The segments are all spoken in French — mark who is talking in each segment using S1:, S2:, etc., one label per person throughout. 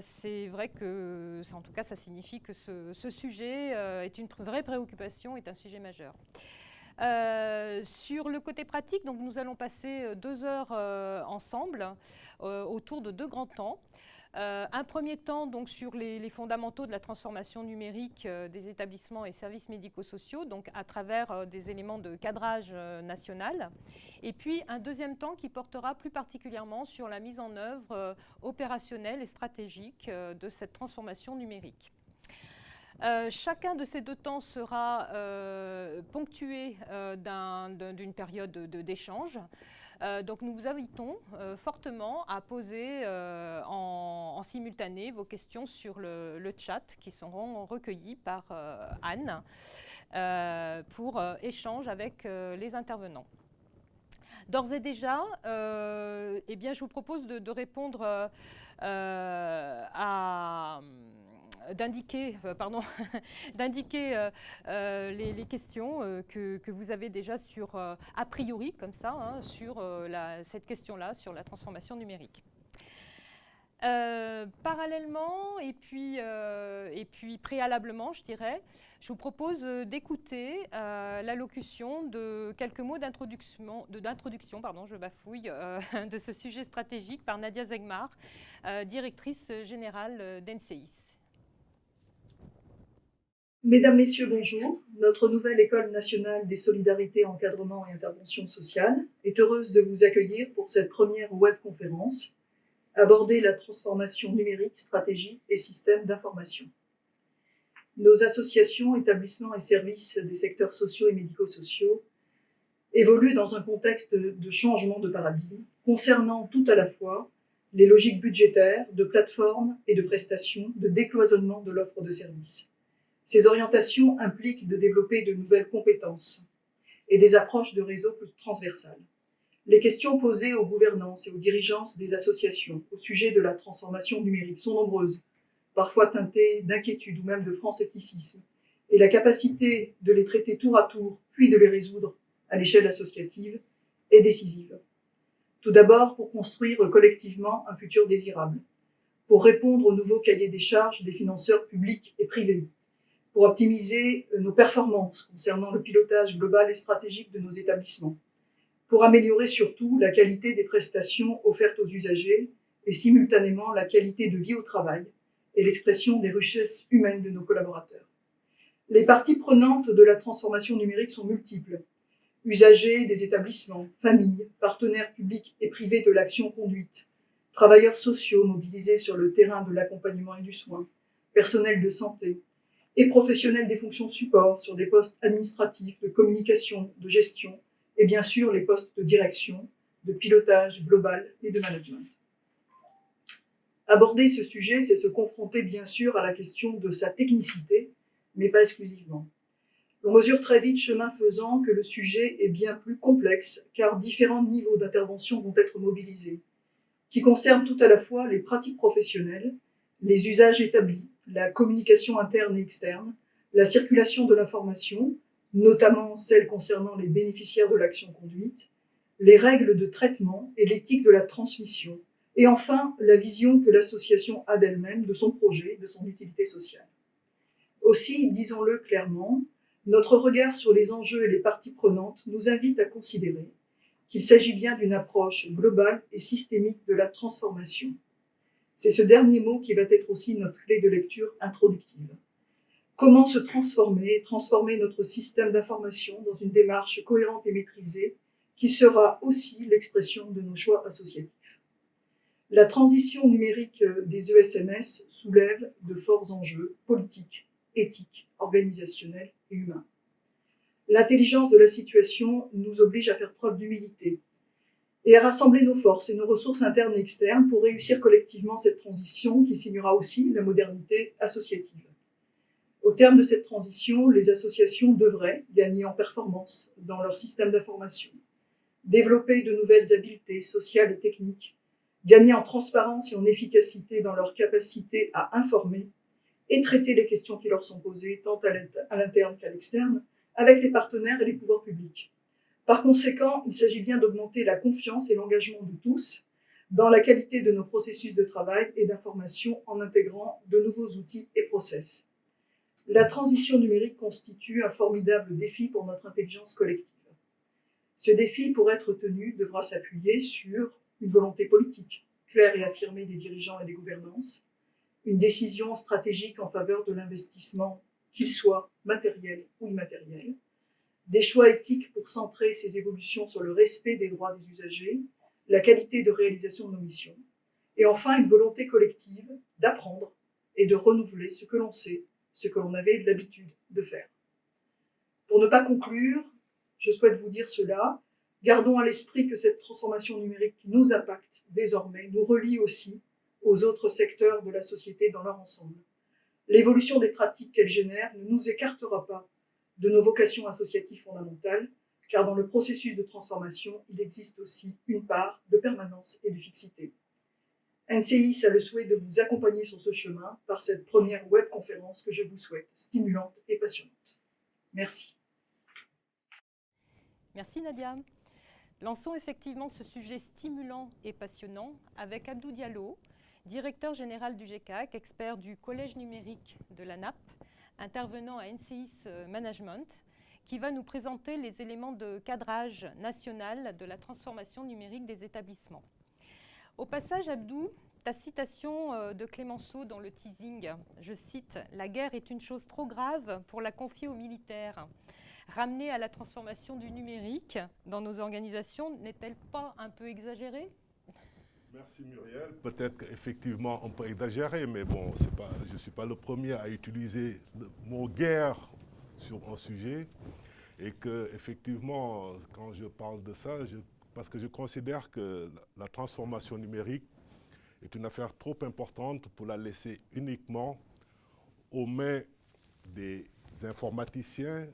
S1: c'est vrai que, en tout cas, ça signifie que ce sujet est une vraie préoccupation, est un sujet majeur. Sur le côté pratique, donc, nous allons passer 2 heures ensemble autour de 2 grands temps. Un premier temps donc, sur les fondamentaux de la transformation numérique des établissements et services médico-sociaux, donc à travers des éléments de cadrage national. Et puis un deuxième temps qui portera plus particulièrement sur la mise en œuvre opérationnelle et stratégique de cette transformation numérique. Chacun de ces 2 temps sera ponctué d'une période d'échange. Donc nous vous invitons fortement à poser en simultané vos questions sur le chat qui seront recueillies par Anne pour échange avec les intervenants. D'ores et déjà, eh bien, je vous propose de répondre d'indiquer les questions que vous avez déjà sur, a priori, comme ça, hein, sur cette question-là, sur la transformation numérique. Parallèlement et puis préalablement, je dirais, je vous propose d'écouter l'allocution de quelques mots d'introduction, je bafouille, de ce sujet stratégique par Nadia Zegmar, directrice générale d'ENSEIS.
S2: Mesdames, Messieurs, bonjour. Notre nouvelle École nationale des solidarités, encadrement et intervention sociale est heureuse de vous accueillir pour cette première webconférence aborder la transformation numérique, stratégie et système d'information. Nos associations, établissements et services des secteurs sociaux et médico-sociaux évoluent dans un contexte de changement de paradigme concernant tout à la fois les logiques budgétaires, de plateformes et de prestations, de décloisonnement de l'offre de services. Ces orientations impliquent de développer de nouvelles compétences et des approches de réseau plus transversales. Les questions posées aux gouvernances et aux dirigeances des associations au sujet de la transformation numérique sont nombreuses, parfois teintées d'inquiétude ou même de franc scepticisme, et la capacité de les traiter tour à tour, puis de les résoudre à l'échelle associative, est décisive. Tout d'abord, pour construire collectivement un futur désirable, pour répondre au nouveau cahier des charges des financeurs publics et privés, pour optimiser nos performances concernant le pilotage global et stratégique de nos établissements, pour améliorer surtout la qualité des prestations offertes aux usagers et simultanément la qualité de vie au travail et l'expression des richesses humaines de nos collaborateurs. Les parties prenantes de la transformation numérique sont multiples. Usagers des établissements, familles, partenaires publics et privés de l'action conduite, travailleurs sociaux mobilisés sur le terrain de l'accompagnement et du soin, personnel de santé, et professionnels des fonctions support sur des postes administratifs, de communication, de gestion, et bien sûr les postes de direction, de pilotage global et de management. Aborder ce sujet, c'est se confronter bien sûr à la question de sa technicité, mais pas exclusivement. On mesure très vite, chemin faisant, que le sujet est bien plus complexe, car différents niveaux d'intervention vont être mobilisés, qui concernent tout à la fois les pratiques professionnelles, les usages établis, la communication interne et externe, la circulation de l'information, notamment celle concernant les bénéficiaires de l'action conduite, les règles de traitement et l'éthique de la transmission, et enfin la vision que l'association a d'elle-même, de son projet, de son utilité sociale. Aussi, disons-le clairement, notre regard sur les enjeux et les parties prenantes nous invite à considérer qu'il s'agit bien d'une approche globale et systémique de la transformation. C'est ce dernier mot qui va être aussi notre clé de lecture introductive. Comment se transformer notre système d'information dans une démarche cohérente et maîtrisée qui sera aussi l'expression de nos choix associatifs. La transition numérique des ESMS soulève de forts enjeux politiques, éthiques, organisationnels et humains. L'intelligence de la situation nous oblige à faire preuve d'humilité et à rassembler nos forces et nos ressources internes et externes pour réussir collectivement cette transition qui signera aussi la modernité associative. Au terme de cette transition, les associations devraient gagner en performance dans leur système d'information, développer de nouvelles habiletés sociales et techniques, gagner en transparence et en efficacité dans leur capacité à informer et traiter les questions qui leur sont posées tant à l'interne qu'à l'externe avec les partenaires et les pouvoirs publics. Par conséquent, il s'agit bien d'augmenter la confiance et l'engagement de tous dans la qualité de nos processus de travail et d'information en intégrant de nouveaux outils et process. La transition numérique constitue un formidable défi pour notre intelligence collective. Ce défi, pour être tenu, devra s'appuyer sur une volonté politique claire et affirmée des dirigeants et des gouvernances, une décision stratégique en faveur de l'investissement, qu'il soit matériel ou immatériel, des choix éthiques pour centrer ces évolutions sur le respect des droits des usagers, la qualité de réalisation de nos missions, et enfin une volonté collective d'apprendre et de renouveler ce que l'on sait, ce que l'on avait l'habitude de faire. Pour ne pas conclure, je souhaite vous dire cela, gardons à l'esprit que cette transformation numérique qui nous impacte désormais nous relie aussi aux autres secteurs de la société dans leur ensemble. L'évolution des pratiques qu'elle génère ne nous écartera pas de nos vocations associatives fondamentales, car dans le processus de transformation, il existe aussi une part de permanence et de fixité. NCIS a le souhait de vous accompagner sur ce chemin par cette première webconférence que je vous souhaite stimulante et passionnante. Merci.
S1: Merci Nadia. Lançons effectivement ce sujet stimulant et passionnant avec Abdou Diallo, directeur général du GECAC, expert du collège numérique de la NAP, intervenant à NCIS Management, qui va nous présenter les éléments de cadrage national de la transformation numérique des établissements. Au passage, Abdou, ta citation de Clémenceau dans le teasing, je cite « La guerre est une chose trop grave pour la confier aux militaires ». Ramener à la transformation du numérique dans nos organisations, n'est-elle pas un peu exagérée ?
S3: Merci Muriel. Peut-être qu'effectivement on peut exagérer, mais bon, je ne suis pas le premier à utiliser le mot guerre sur un sujet. Et qu'effectivement, quand je parle de ça, parce que je considère que la transformation numérique est une affaire trop importante pour la laisser uniquement aux mains des informaticiens,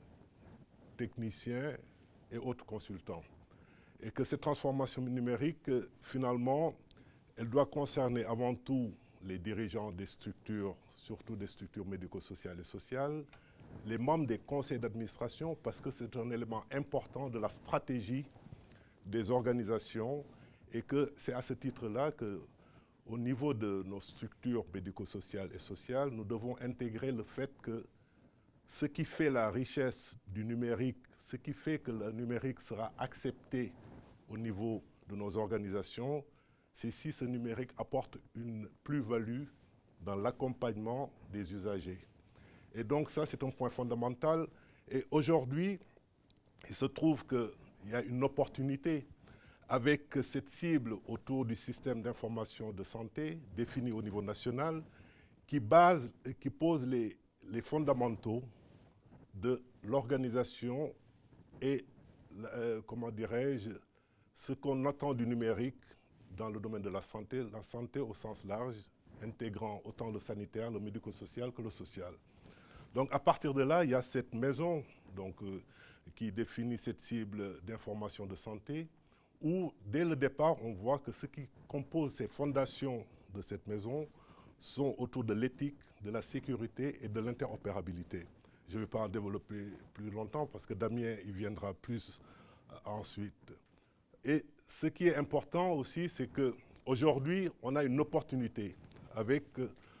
S3: techniciens et autres consultants. Et que cette transformation numérique, finalement, elle doit concerner avant tout les dirigeants des structures, surtout des structures médico-sociales et sociales, les membres des conseils d'administration, parce que c'est un élément important de la stratégie des organisations et que c'est à ce titre-là qu'au niveau de nos structures médico-sociales et sociales, nous devons intégrer le fait que ce qui fait la richesse du numérique, ce qui fait que le numérique sera accepté au niveau de nos organisations, c'est si ce numérique apporte une plus-value dans l'accompagnement des usagers. Et donc ça, c'est un point fondamental. Et aujourd'hui, il se trouve qu'il y a une opportunité avec cette cible autour du système d'information de santé défini au niveau national qui pose les fondamentaux de l'organisation et, comment dirais-je, ce qu'on attend du numérique dans le domaine de la santé au sens large, intégrant autant le sanitaire, le médico-social que le social. Donc à partir de là, il y a cette maison qui définit cette cible d'information de santé, où dès le départ, on voit que ce qui compose ces fondations de cette maison sont autour de l'éthique, de la sécurité et de l'interopérabilité. Je ne vais pas en développer plus longtemps parce que Damien y viendra plus ensuite. Et ce qui est important aussi, c'est qu'aujourd'hui, on a une opportunité avec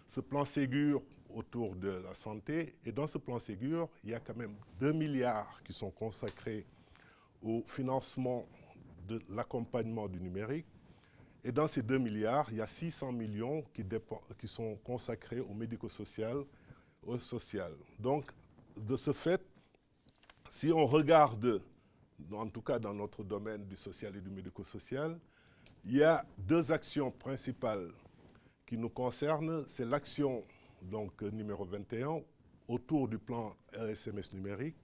S3: ce plan Ségur autour de la santé. Et dans ce plan Ségur, il y a quand même 2 milliards qui sont consacrés au financement de l'accompagnement du numérique. Et dans ces 2 milliards, il y a 600 millions qui sont consacrés au médico-social, au social. Donc, de ce fait, si on regarde, en tout cas dans notre domaine du social et du médico-social, il y a 2 actions principales qui nous concernent. C'est l'action numéro 21 autour du plan RSMS numérique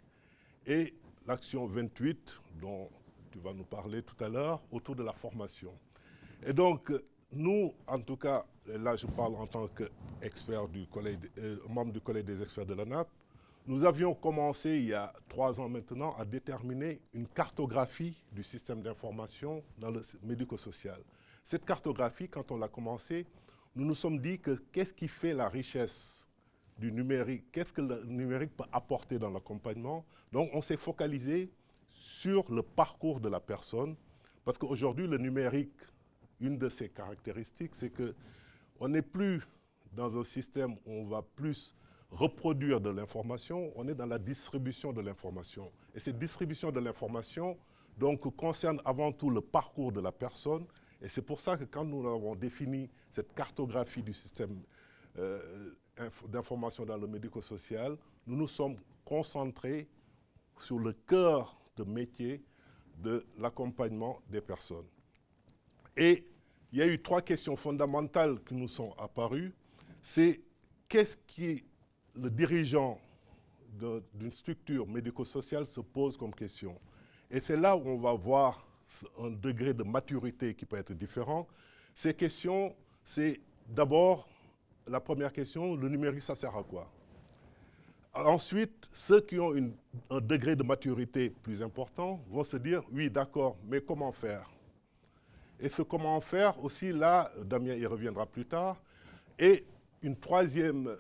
S3: et l'action 28 dont tu vas nous parler tout à l'heure autour de la formation. Et donc, nous, en tout cas, là je parle en tant qu'expert membre du collège des experts de la NAP, nous avions commencé il y a 3 ans maintenant à déterminer une cartographie du système d'information dans le médico-social. Cette cartographie, quand on l'a commencé, nous nous sommes dit que qu'est-ce qui fait la richesse du numérique, qu'est-ce que le numérique peut apporter dans l'accompagnement. Donc on s'est focalisé sur le parcours de la personne, parce qu'aujourd'hui le numérique, une de ses caractéristiques, c'est qu'on n'est plus dans un système où on va plus reproduire de l'information, on est dans la distribution de l'information. Et cette distribution de l'information donc, concerne avant tout le parcours de la personne. Et c'est pour ça que quand nous avons défini cette cartographie du système d'information dans le médico-social, nous nous sommes concentrés sur le cœur de métier de l'accompagnement des personnes. Et il y a eu 3 questions fondamentales qui nous sont apparues. C'est qu'est-ce qui le dirigeant d'une structure médico-sociale se pose comme question. Et c'est là où on va voir un degré de maturité qui peut être différent. Ces questions, c'est d'abord, la première question, le numérique, ça sert à quoi? Ensuite, ceux qui ont un degré de maturité plus important vont se dire, oui, d'accord, mais comment faire? Et ce comment faire aussi, là, Damien y reviendra plus tard, et une troisième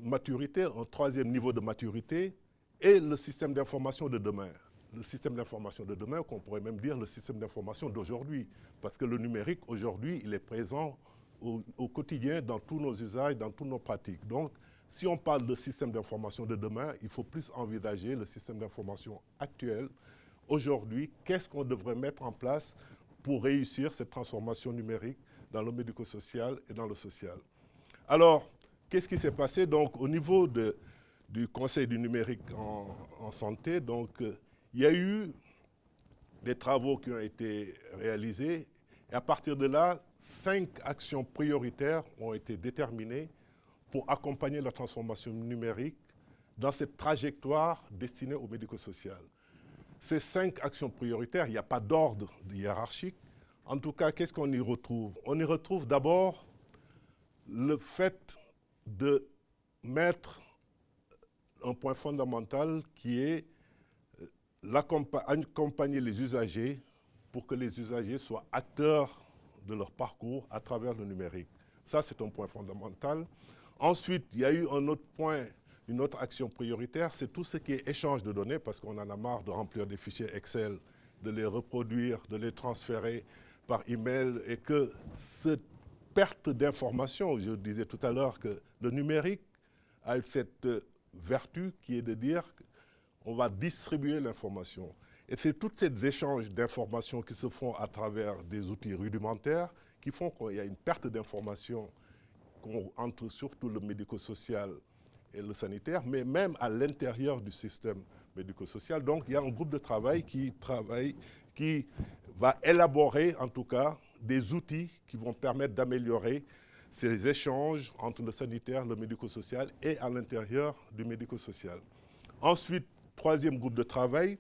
S3: maturité, un troisième niveau de maturité, est le système d'information de demain. Le système d'information de demain, qu'on pourrait même dire le système d'information d'aujourd'hui, parce que le numérique, aujourd'hui, il est présent au quotidien dans tous nos usages, dans toutes nos pratiques. Donc, si on parle de système d'information de demain, il faut plus envisager le système d'information actuel. Aujourd'hui, qu'est-ce qu'on devrait mettre en place pour réussir cette transformation numérique dans le médico-social et dans le social? Alors, qu'est-ce qui s'est passé? Donc, au niveau du Conseil du numérique en santé, donc, il y a eu des travaux qui ont été réalisés. Et à partir de là, 5 actions prioritaires ont été déterminées pour accompagner la transformation numérique dans cette trajectoire destinée au médico-social. Ces 5 actions prioritaires, il n'y a pas d'ordre hiérarchique. En tout cas, qu'est-ce qu'on y retrouve? On y retrouve d'abord le fait de mettre un point fondamental qui est accompagner les usagers pour que les usagers soient acteurs de leur parcours à travers le numérique. Ça, c'est un point fondamental. Ensuite, il y a eu un autre point, une autre action prioritaire, c'est tout ce qui est échange de données, parce qu'on en a marre de remplir des fichiers Excel, de les reproduire, de les transférer par email, et que cette perte d'information, je disais tout à l'heure que le numérique a cette vertu qui est de dire qu'on va distribuer l'information. Et c'est tous ces échanges d'informations qui se font à travers des outils rudimentaires qui font qu'il y a une perte d'informations entre surtout le médico-social et le sanitaire, mais même à l'intérieur du système médico-social. Donc il y a un groupe de travail qui va élaborer en tout cas des outils qui vont permettre d'améliorer ces échanges entre le sanitaire, le médico-social et à l'intérieur du médico-social. Ensuite, troisième groupe de travail,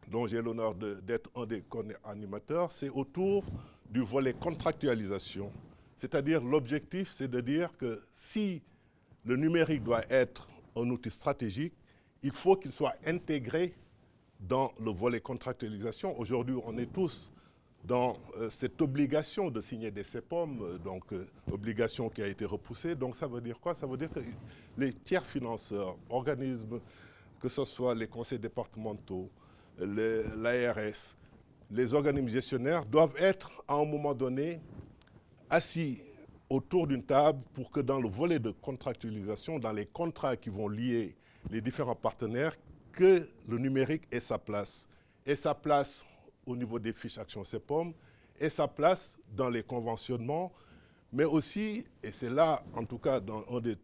S3: dont j'ai l'honneur d'être un des co-animateurs, c'est autour du volet contractualisation. C'est-à-dire, l'objectif, c'est de dire que si le numérique doit être un outil stratégique, il faut qu'il soit intégré dans le volet contractualisation. Aujourd'hui, on est tous dans cette obligation de signer des CEPOM, donc obligation qui a été repoussée. Donc ça veut dire quoi? Ça veut dire que les tiers financeurs, organismes, que ce soit les conseils départementaux, l'ARS, les organismes gestionnaires, doivent être à un moment donné assis autour d'une table pour que dans le volet de contractualisation, dans les contrats qui vont lier les différents partenaires, que le numérique ait sa place. Et sa place au niveau des fiches actions CEPOM, et sa place dans les conventionnements, mais aussi, et c'est là, en tout cas, dans un des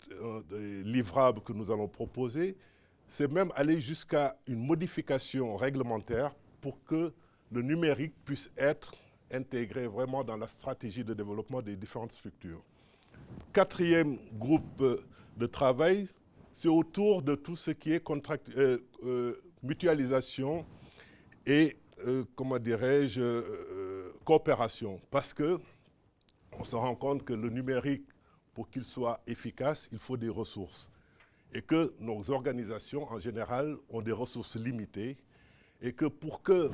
S3: livrables que nous allons proposer, c'est même aller jusqu'à une modification réglementaire pour que le numérique puisse être intégré vraiment dans la stratégie de développement des différentes structures. Quatrième groupe de travail, c'est autour de tout ce qui est mutualisation et, comment dirais-je, coopération. Parce qu'on se rend compte que le numérique, pour qu'il soit efficace, il faut des ressources. Et que nos organisations, en général, ont des ressources limitées. Et que pour qu'un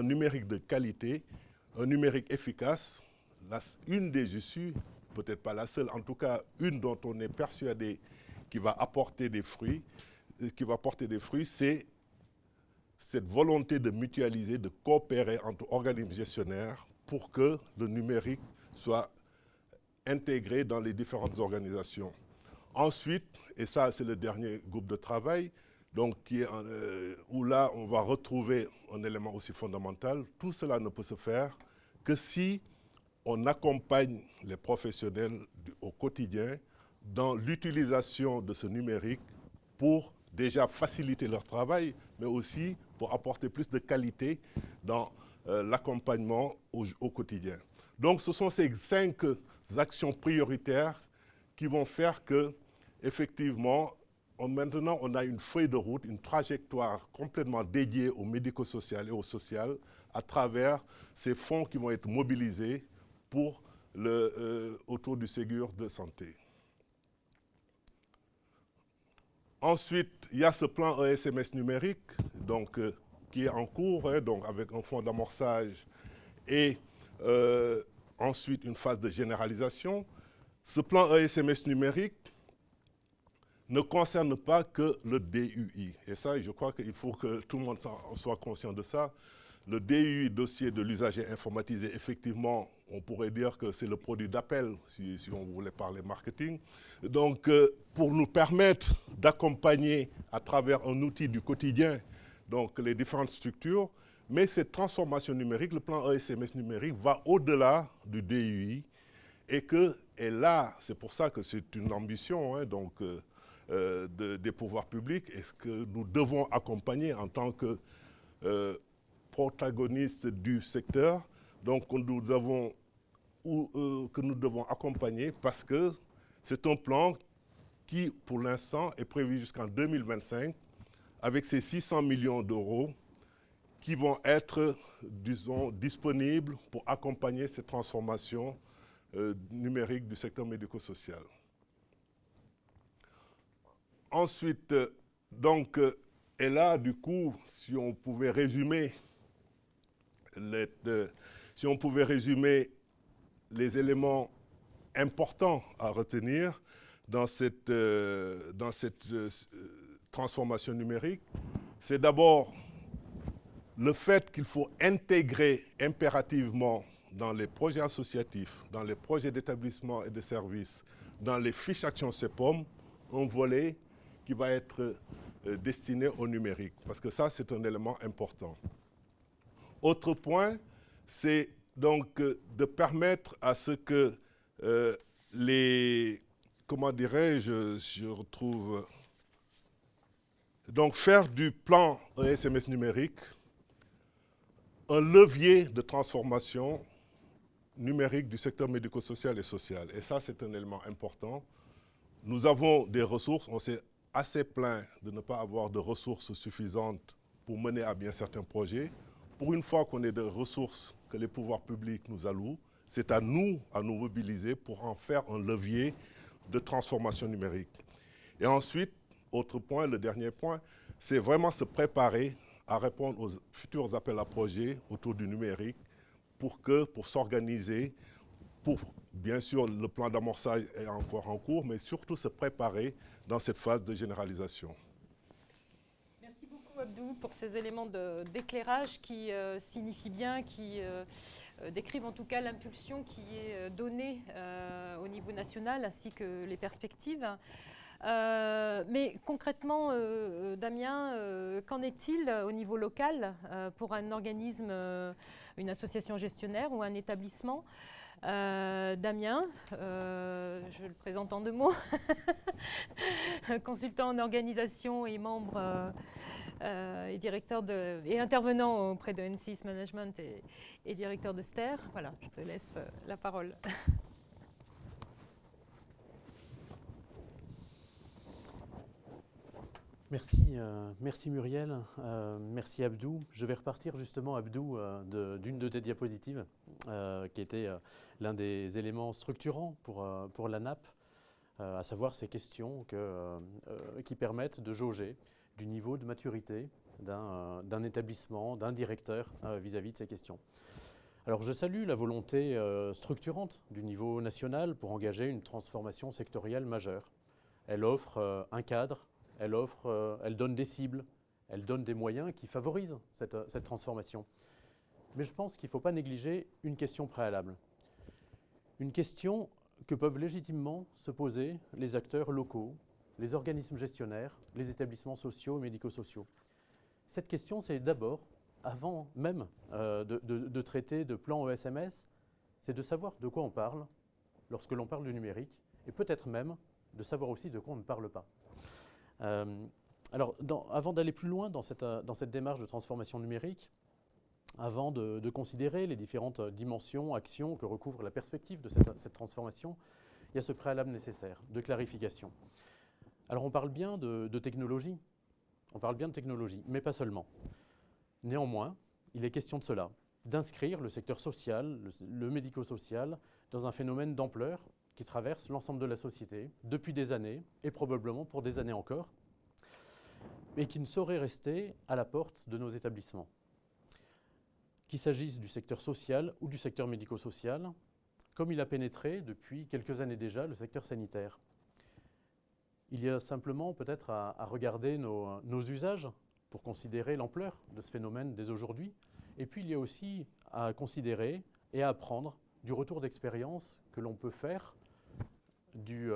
S3: numérique de qualité, un numérique efficace, une des issues, peut-être pas la seule, en tout cas une dont on est persuadé qui va apporter des fruits, c'est cette volonté de mutualiser, de coopérer entre organismes gestionnaires pour que le numérique soit intégré dans les différentes organisations. Ensuite, et ça c'est le dernier groupe de travail, donc où là on va retrouver un élément aussi fondamental, tout cela ne peut se faire que si on accompagne les professionnels au quotidien dans l'utilisation de ce numérique pour déjà faciliter leur travail, mais aussi pour apporter plus de qualité dans l'accompagnement au quotidien. Donc ce sont ces 5 actions prioritaires qui vont faire que, effectivement, maintenant on a une feuille de route, une trajectoire complètement dédiée au médico-social et au social à travers ces fonds qui vont être mobilisés pour autour du Ségur de santé. Ensuite, il y a ce plan ESMS numérique donc, qui est en cours, donc avec un fonds d'amorçage et ensuite une phase de généralisation. Ce plan ESMS numérique ne concerne pas que le DUI. Et ça, je crois qu'il faut que tout le monde soit conscient de ça. Le DUI, dossier de l'usager informatisé, effectivement, on pourrait dire que c'est le produit d'appel, si on voulait parler marketing. Donc, pour nous permettre d'accompagner à travers un outil du quotidien, donc les différentes structures, mais cette transformation numérique, le plan ESMS numérique, va au-delà du DUI et là, c'est pour ça que c'est une ambition donc, des pouvoirs publics et ce que nous devons accompagner en tant que protagonistes du secteur, donc que nous devons accompagner parce que c'est un plan qui, pour l'instant, est prévu jusqu'en 2025 avec ces 600 millions d'euros qui vont être, disons, disponibles pour accompagner cette transformation numérique du secteur médico-social. Ensuite, donc, et là, du coup, si on pouvait résumer les éléments importants à retenir dans cette transformation numérique, c'est d'abord le fait qu'il faut intégrer impérativement dans les projets associatifs, dans les projets d'établissement et de services, dans les fiches actions CEPOM, un volet qui va être destiné au numérique, parce que ça, c'est un élément important. Autre point, c'est donc de permettre à ce que comment dirais-je, je retrouve, donc faire du plan ESMS numérique un levier de transformation numérique du secteur médico-social et social. Et ça, c'est un élément important. Nous avons des ressources, on s'est assez plaint de ne pas avoir de ressources suffisantes pour mener à bien certains projets. Pour une fois qu'on ait des ressources que les pouvoirs publics nous allouent, c'est à nous mobiliser pour en faire un levier de transformation numérique. Et ensuite, autre point, le dernier point, c'est vraiment se préparer à répondre aux futurs appels à projets autour du numérique pour s'organiser, pour bien sûr le plan d'amorçage est encore en cours, mais surtout se préparer dans cette phase de généralisation.
S1: Merci beaucoup Abdou pour ces éléments d'éclairage qui signifient bien, qui décrivent en tout cas l'impulsion qui est donnée au niveau national ainsi que les perspectives. Mais concrètement, Damien, qu'en est-il au niveau local pour un organisme, une association gestionnaire ou un établissement? Damien, je le présente en 2 mots, consultant en organisation et membre et directeur et intervenant auprès de N6 Management et directeur de STER. Voilà, je te laisse la parole.
S4: Merci Muriel, merci Abdou. Je vais repartir justement, Abdou, d'une de tes diapositives, qui était l'un des éléments structurants pour la NAP, à savoir ces questions qui permettent de jauger du niveau de maturité d'un établissement, d'un directeur vis-à-vis de ces questions. Alors je salue la volonté structurante du niveau national pour engager une transformation sectorielle majeure. Elle offre un cadre. Elle donne des cibles, elle donne des moyens qui favorisent cette transformation. Mais je pense qu'il ne faut pas négliger une question préalable. Une question que peuvent légitimement se poser les acteurs locaux, les organismes gestionnaires, les établissements sociaux et médico-sociaux. Cette question, c'est d'abord, avant même de traiter de plan ESMS, c'est de savoir de quoi on parle lorsque l'on parle du numérique, et peut-être même de savoir aussi de quoi on ne parle pas. Alors, avant d'aller plus loin dans cette démarche de transformation numérique, avant de considérer les différentes dimensions, actions que recouvre la perspective de cette transformation, il y a ce préalable nécessaire de clarification. Alors on parle bien de technologie, mais pas seulement. Néanmoins, il est question de cela, d'inscrire le secteur social, le médico-social, dans un phénomène d'ampleur qui traverse l'ensemble de la société depuis des années, et probablement pour des années encore, et qui ne saurait rester à la porte de nos établissements. Qu'il s'agisse du secteur social ou du secteur médico-social, comme il a pénétré depuis quelques années déjà le secteur sanitaire. Il y a simplement peut-être à regarder nos usages pour considérer l'ampleur de ce phénomène dès aujourd'hui. Et puis il y a aussi à considérer et à apprendre du retour d'expérience que l'on peut faire du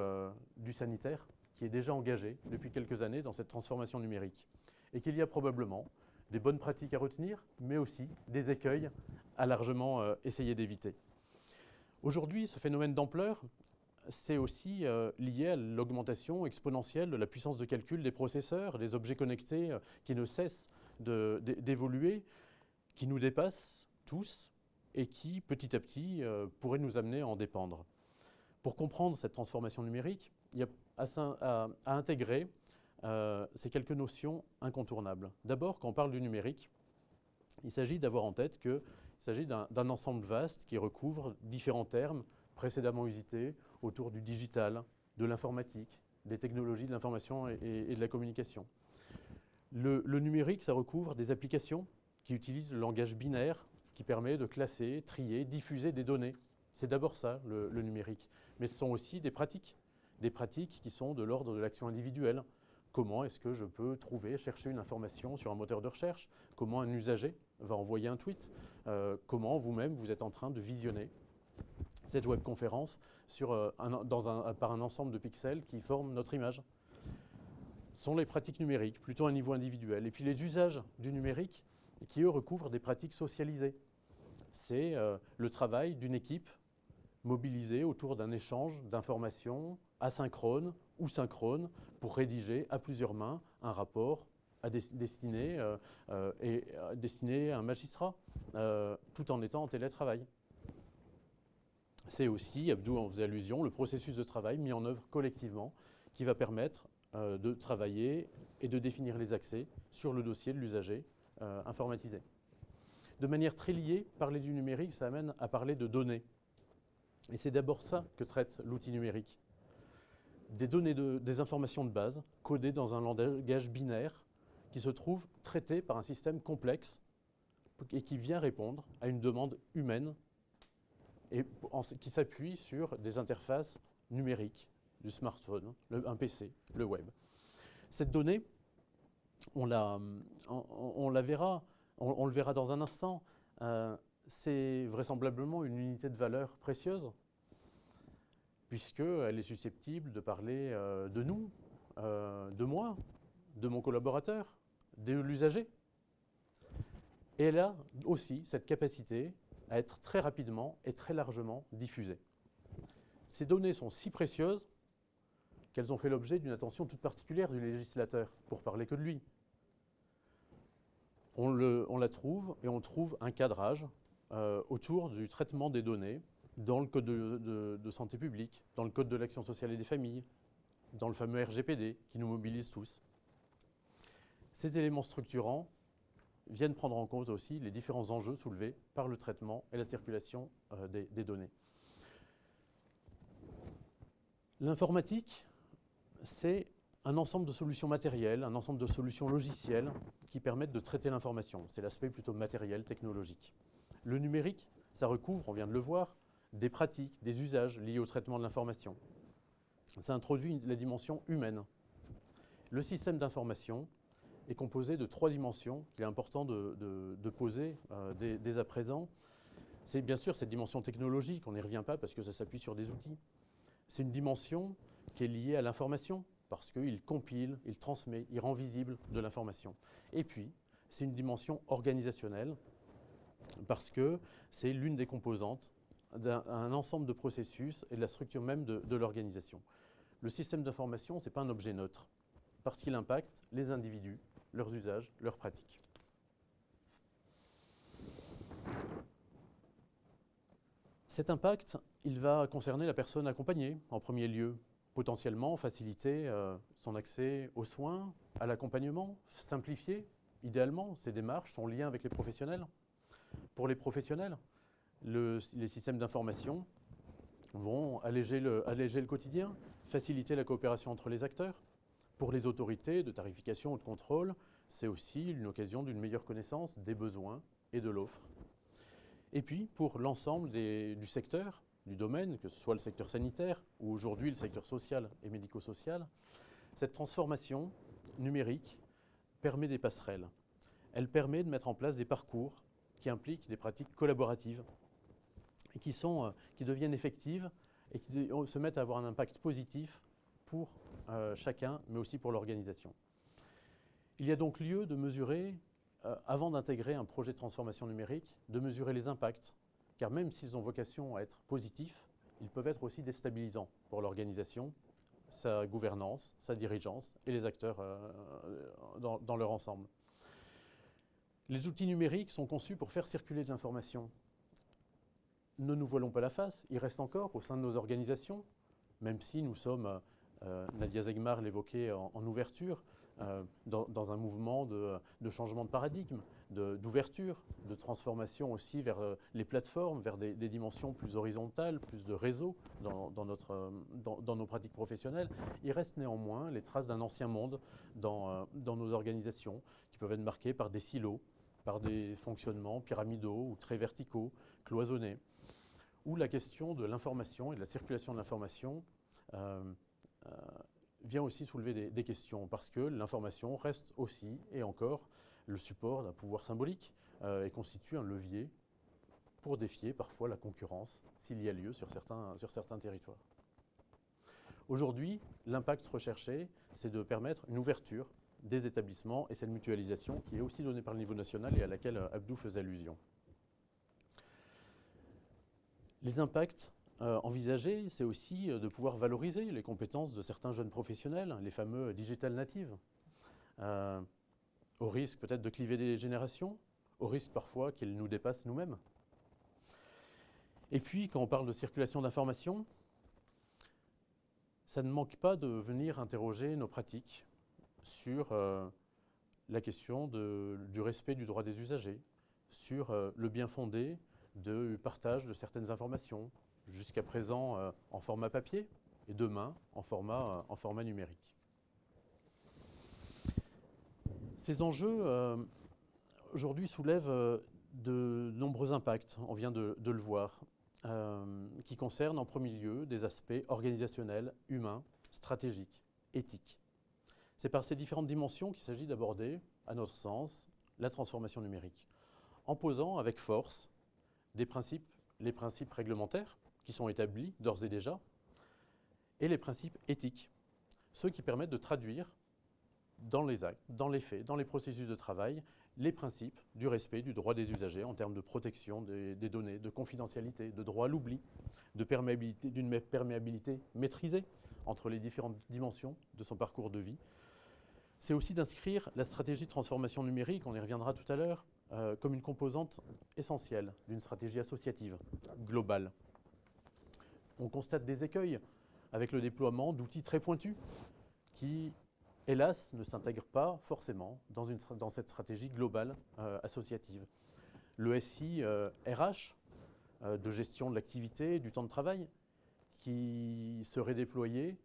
S4: sanitaire qui est déjà engagé depuis quelques années dans cette transformation numérique. Et qu'il y a probablement des bonnes pratiques à retenir, mais aussi des écueils à largement essayer d'éviter. Aujourd'hui, ce phénomène d'ampleur, c'est aussi lié à l'augmentation exponentielle de la puissance de calcul des processeurs, des objets connectés qui ne cessent d'évoluer, qui nous dépassent tous et qui, petit à petit, pourraient nous amener à en dépendre. Pour comprendre cette transformation numérique, il y a à intégrer ces quelques notions incontournables. D'abord, quand on parle du numérique, il s'agit d'avoir en tête qu'il s'agit d'un ensemble vaste qui recouvre différents termes précédemment usités autour du digital, de l'informatique, des technologies de l'information et de la communication. Le numérique, ça recouvre des applications qui utilisent le langage binaire qui permet de classer, trier, diffuser des données. C'est d'abord ça, le numérique. Mais ce sont aussi des pratiques qui sont de l'ordre de l'action individuelle. Comment est-ce que je peux chercher une information sur un moteur de recherche? Comment un usager va envoyer un tweet? Comment vous-même, vous êtes en train de visionner cette webconférence par un ensemble de pixels qui forment notre image? Ce sont les pratiques numériques, plutôt à un niveau individuel. Et puis les usages du numérique qui, eux, recouvrent des pratiques socialisées. C'est le travail d'une équipe mobilisée autour d'un échange d'informations asynchrone ou synchrone pour rédiger à plusieurs mains un rapport destiné à un magistrat, tout en étant en télétravail. C'est aussi, Abdou en faisait allusion, le processus de travail mis en œuvre collectivement qui va permettre de travailler et de définir les accès sur le dossier de l'usager informatisé. De manière très liée, parler du numérique, ça amène à parler de données. Et c'est d'abord ça que traite l'outil numérique. Des données, des informations de base, codées dans un langage binaire qui se trouve traité par un système complexe et qui vient répondre à une demande humaine et qui s'appuie sur des interfaces numériques, du smartphone, un PC, le web. Cette donnée, on le verra dans un instant, c'est vraisemblablement une unité de valeur précieuse, puisqu'elle est susceptible de parler de nous, de moi, de mon collaborateur, de l'usager. Et elle a aussi cette capacité à être très rapidement et très largement diffusée. Ces données sont si précieuses qu'elles ont fait l'objet d'une attention toute particulière du législateur, pour parler que de lui. On la trouve et on trouve un cadrage autour du traitement des données dans le Code de santé publique, dans le Code de l'action sociale et des familles, dans le fameux RGPD qui nous mobilise tous. Ces éléments structurants viennent prendre en compte aussi les différents enjeux soulevés par le traitement et la circulation des données. L'informatique, c'est un ensemble de solutions matérielles, un ensemble de solutions logicielles qui permettent de traiter l'information. C'est l'aspect plutôt matériel, technologique. Le numérique, ça recouvre, on vient de le voir, des pratiques, des usages liés au traitement de l'information. Ça introduit la dimension humaine. Le système d'information est composé de 3 dimensions qu'il est important de poser dès à présent. C'est bien sûr cette dimension technologique, on n'y revient pas parce que ça s'appuie sur des outils. C'est une dimension qui est liée à l'information, parce qu'il compile, il transmet, il rend visible de l'information. Et puis, c'est une dimension organisationnelle, parce que c'est l'une des composantes d'un ensemble de processus et de la structure même de l'organisation. Le système d'information, ce n'est pas un objet neutre, parce qu'il impacte les individus, leurs usages, leurs pratiques. Cet impact, il va concerner la personne accompagnée en premier lieu, potentiellement faciliter son accès aux soins, à l'accompagnement, simplifier idéalement ces démarches, son lien avec les professionnels. Pour les professionnels, les systèmes d'information vont alléger le quotidien, faciliter la coopération entre les acteurs. Pour les autorités de tarification ou de contrôle, c'est aussi une occasion d'une meilleure connaissance des besoins et de l'offre. Et puis, pour l'ensemble du secteur, du domaine, que ce soit le secteur sanitaire ou aujourd'hui le secteur social et médico-social, cette transformation numérique permet des passerelles. Elle permet de mettre en place des parcours qui impliquent des pratiques collaboratives et qui deviennent effectives et qui se mettent à avoir un impact positif pour chacun, mais aussi pour l'organisation. Il y a donc lieu de mesurer, avant d'intégrer un projet de transformation numérique, de mesurer les impacts, car même s'ils ont vocation à être positifs, ils peuvent être aussi déstabilisants pour l'organisation, sa gouvernance, sa dirigeance et les acteurs dans leur ensemble. Les outils numériques sont conçus pour faire circuler de l'information. Ne nous voilons pas la face, il reste encore au sein de nos organisations, même si nous sommes, Nadia Zegmar l'évoquait en ouverture, dans un mouvement de changement de paradigme, d'ouverture, de transformation aussi vers les plateformes, vers des dimensions plus horizontales, plus de réseaux dans nos pratiques professionnelles. Il reste néanmoins les traces d'un ancien monde dans nos organisations qui peuvent être marquées par des silos, par des fonctionnements pyramidaux ou très verticaux, cloisonnés, où la question de l'information et de la circulation de l'information vient aussi soulever des questions, parce que l'information reste aussi, et encore, le support d'un pouvoir symbolique et constitue un levier pour défier parfois la concurrence, s'il y a lieu sur certains territoires. Aujourd'hui, l'impact recherché, c'est de permettre une ouverture des établissements et cette mutualisation qui est aussi donnée par le niveau national et à laquelle Abdou faisait allusion. Les impacts envisagés, c'est aussi de pouvoir valoriser les compétences de certains jeunes professionnels, les fameux digital natives, au risque peut-être de cliver des générations, au risque parfois qu'ils nous dépassent nous-mêmes. Et puis, quand on parle de circulation d'informations, ça ne manque pas de venir interroger nos pratiques sur la question du respect du droit des usagers, sur le bien fondé du partage de certaines informations, jusqu'à présent en format papier et demain en format numérique. Ces enjeux aujourd'hui soulèvent de nombreux impacts, on vient de le voir, qui concernent en premier lieu des aspects organisationnels, humains, stratégiques, éthiques. C'est par ces différentes dimensions qu'il s'agit d'aborder, à notre sens, la transformation numérique, en posant avec force les principes réglementaires qui sont établis d'ores et déjà, et les principes éthiques, ceux qui permettent de traduire dans les actes, dans les faits, dans les processus de travail, les principes du respect du droit des usagers en termes de protection des données, de confidentialité, de droit à l'oubli, d'une perméabilité maîtrisée entre les différentes dimensions de son parcours de vie. C'est aussi d'inscrire la stratégie de transformation numérique, on y reviendra tout à l'heure, comme une composante essentielle d'une stratégie associative globale. On constate des écueils avec le déploiement d'outils très pointus qui, hélas, ne s'intègrent pas forcément dans cette stratégie globale associative. Le SI RH, de gestion de l'activité, du temps de travail, qui serait déployé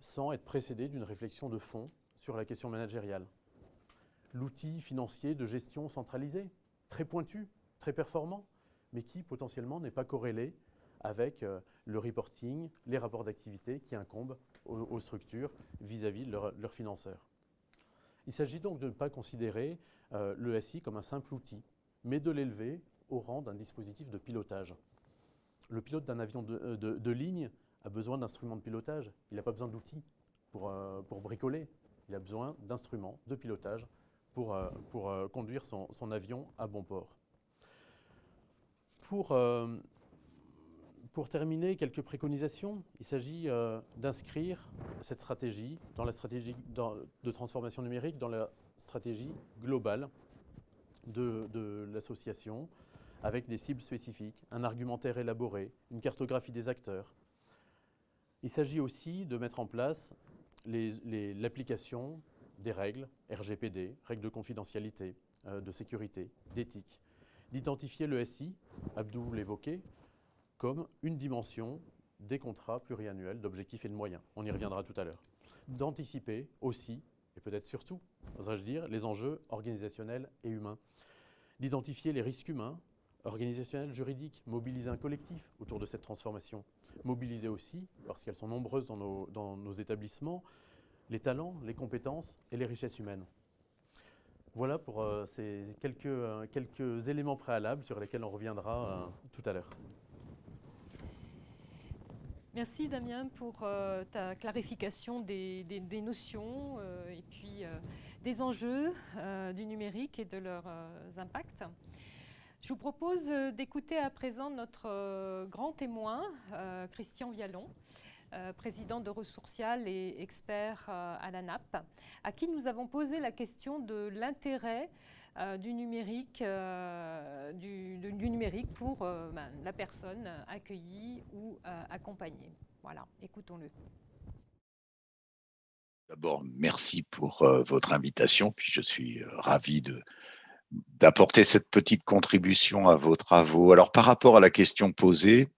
S4: sans être précédé d'une réflexion de fond sur la question managériale. L'outil financier de gestion centralisée, très pointu, très performant, mais qui potentiellement n'est pas corrélé avec le reporting, les rapports d'activité qui incombent aux structures vis-à-vis de leurs financeurs. Il s'agit donc de ne pas considérer le SI comme un simple outil, mais de l'élever au rang d'un dispositif de pilotage. Le pilote d'un avion de ligne a besoin d'instruments de pilotage, il n'a pas besoin d'outils pour bricoler, il a besoin d'instruments de pilotage pour conduire son avion à bon port. Pour terminer, quelques préconisations. Il s'agit d'inscrire cette stratégie dans la stratégie de transformation numérique, dans la stratégie globale de l'association, avec des cibles spécifiques, un argumentaire élaboré, une cartographie des acteurs. Il s'agit aussi de mettre en place l'application des règles RGPD, règles de confidentialité, de sécurité, d'éthique, d'identifier le SI, Abdou l'évoquait, comme une dimension des contrats pluriannuels d'objectifs et de moyens. On y reviendra tout à l'heure. D'anticiper aussi, et peut-être surtout, oserais-je dire, les enjeux organisationnels et humains. D'identifier les risques humains, organisationnels, juridiques, mobiliser un collectif autour de cette transformation. Mobiliser aussi, parce qu'elles sont nombreuses dans nos établissements, les talents, les compétences et les richesses humaines. Voilà pour ces quelques éléments préalables sur lesquels on reviendra tout à l'heure.
S1: Merci Damien pour ta clarification des notions et puis des enjeux du numérique et de leurs impacts. Je vous propose d'écouter à présent notre grand témoin, Christian Vialon, président de Ressourcial et expert à la NAP, à qui nous avons posé la question de l'intérêt du numérique pour la personne accueillie ou accompagnée. Voilà, écoutons-le.
S5: D'abord, merci pour votre invitation, puis je suis ravi d'apporter cette petite contribution à vos travaux. Alors, par rapport à la question posée,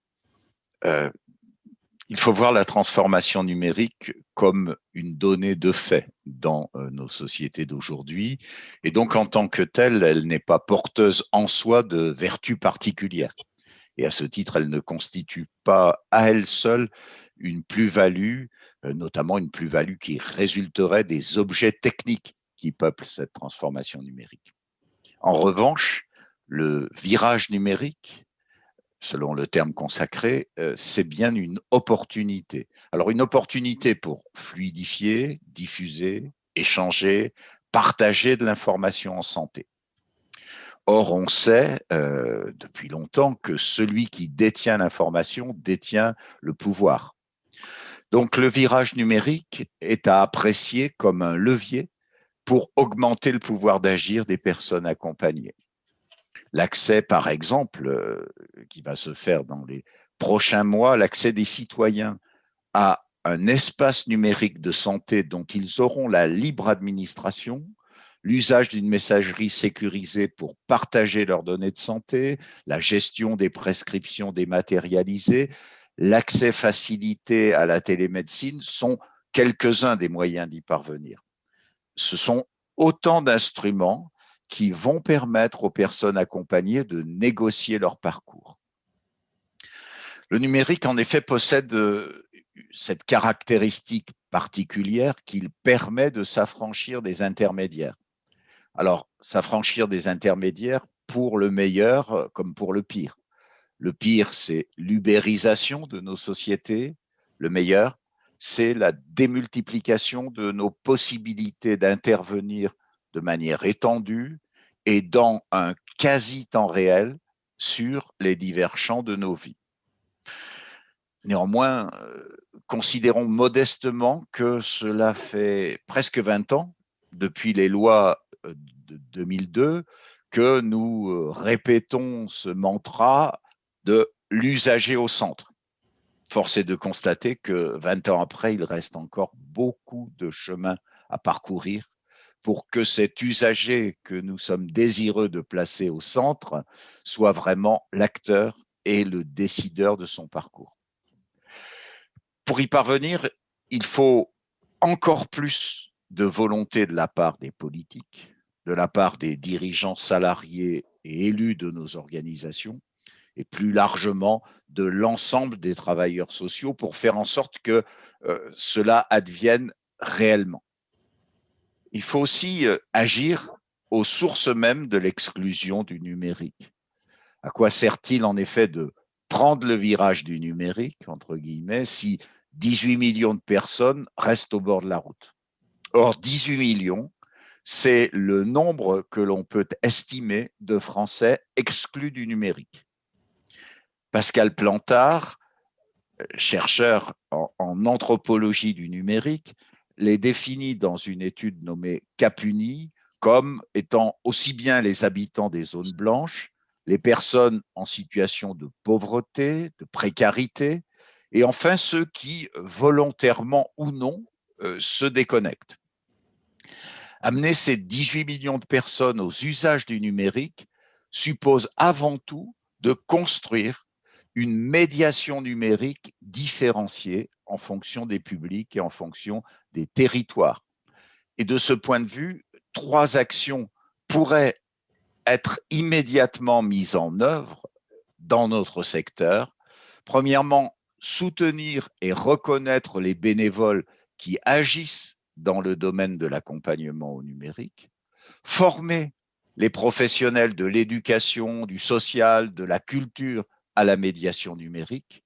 S5: il faut voir la transformation numérique comme une donnée de fait dans nos sociétés d'aujourd'hui. Et donc, en tant que telle, elle n'est pas porteuse en soi de vertus particulières. Et à ce titre, elle ne constitue pas à elle seule une plus-value, notamment une plus-value qui résulterait des objets techniques qui peuplent cette transformation numérique. En revanche, le virage numérique, selon le terme consacré, c'est bien une opportunité. Alors, une opportunité pour fluidifier, diffuser, échanger, partager de l'information en santé. Or, on sait depuis longtemps que celui qui détient l'information détient le pouvoir. Donc, le virage numérique est à apprécier comme un levier pour augmenter le pouvoir d'agir des personnes accompagnées. L'accès, par exemple, qui va se faire dans les prochains mois, l'accès des citoyens à un espace numérique de santé dont ils auront la libre administration, l'usage d'une messagerie sécurisée pour partager leurs données de santé, la gestion des prescriptions dématérialisées, l'accès facilité à la télémédecine sont quelques-uns des moyens d'y parvenir. Ce sont autant d'instruments qui vont permettre aux personnes accompagnées de négocier leur parcours. Le numérique, en effet, possède cette caractéristique particulière qu'il permet de s'affranchir des intermédiaires. Alors, s'affranchir des intermédiaires pour le meilleur comme pour le pire. Le pire, c'est l'ubérisation de nos sociétés. Le meilleur, c'est la démultiplication de nos possibilités d'intervenir de manière étendue et dans un quasi-temps réel sur les divers champs de nos vies. Néanmoins, considérons modestement que cela fait presque 20 ans, depuis les lois de 2002, que nous répétons ce mantra de l'usager au centre. Force est de constater que 20 ans après, il reste encore beaucoup de chemin à parcourir pour que cet usager que nous sommes désireux de placer au centre soit vraiment l'acteur et le décideur de son parcours. Pour y parvenir, il faut encore plus de volonté de la part des politiques, de la part des dirigeants salariés et élus de nos organisations, et plus largement de l'ensemble des travailleurs sociaux pour faire en sorte que cela advienne réellement. il faut aussi agir aux sources mêmes de l'exclusion du numérique. À quoi sert-il en effet de prendre le virage du numérique, entre guillemets, si 18 millions de personnes restent au bord de la route? Or, 18 millions, c'est le nombre que l'on peut estimer de Français exclus du numérique. Pascal Plantard, chercheur en anthropologie du numérique, les définit dans une étude nommée Capuni comme étant aussi bien les habitants des zones blanches, les personnes en situation de pauvreté, de précarité, et enfin ceux qui, volontairement ou non, se déconnectent. Amener ces 18 millions de personnes aux usages du numérique suppose avant tout de construire une médiation numérique différenciée en fonction des publics et en fonction des territoires. Et de ce point de vue, 3 actions pourraient être immédiatement mises en œuvre dans notre secteur. Premièrement, soutenir et reconnaître les bénévoles qui agissent dans le domaine de l'accompagnement au numérique, former les professionnels de l'éducation, du social, de la culture à la médiation numérique,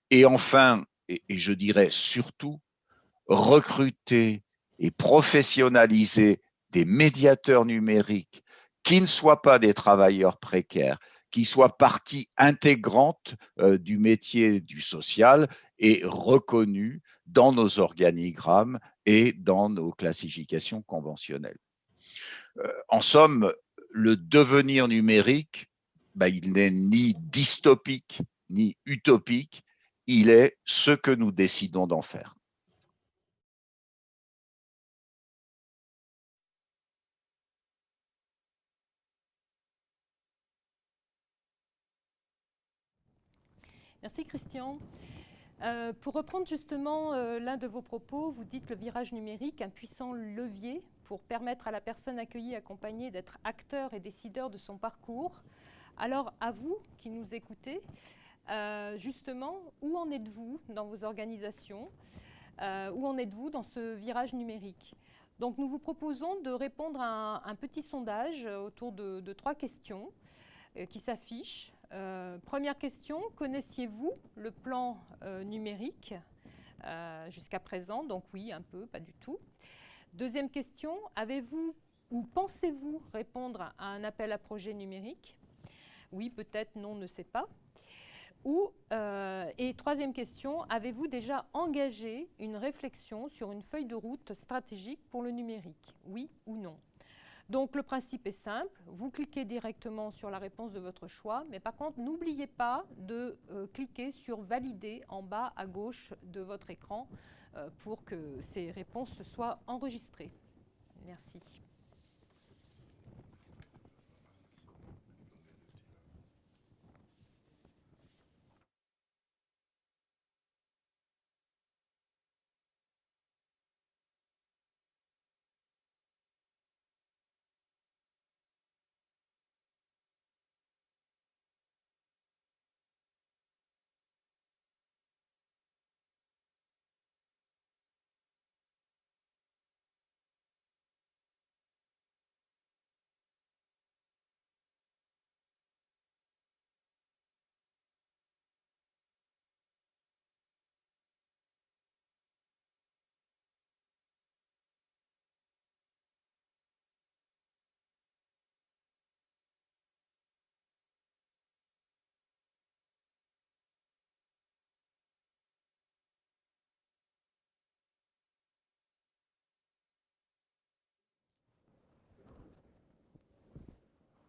S5: et enfin, et je dirais surtout, recruter et professionnaliser des médiateurs numériques qui ne soient pas des travailleurs précaires, qui soient partie intégrante du métier du social et reconnus dans nos organigrammes et dans nos classifications conventionnelles. En somme, le devenir numérique, il n'est ni dystopique ni utopique, il est ce que nous décidons d'en faire.
S1: Merci Christian. Pour reprendre justement l'un de vos propos, vous dites le virage numérique, un puissant levier pour permettre à la personne accueillie, accompagnée d'être acteur et décideur de son parcours. Alors à vous qui nous écoutez, justement, où en êtes-vous dans vos organisations? Où en êtes-vous dans ce virage numérique? Donc nous vous proposons de répondre à un petit sondage autour de 3 questions qui s'affichent. Première question, connaissiez-vous le plan numérique jusqu'à présent? Donc oui, un peu, pas du tout. Deuxième question, avez-vous ou pensez-vous répondre à un appel à projet numérique? Oui, peut-être, non, ne sait pas. Et troisième question, avez-vous déjà engagé une réflexion sur une feuille de route stratégique pour le numérique? Oui ou non? Donc le principe est simple, vous cliquez directement sur la réponse de votre choix, mais par contre n'oubliez pas de cliquer sur valider en bas à gauche de votre écran pour que ces réponses soient enregistrées. Merci.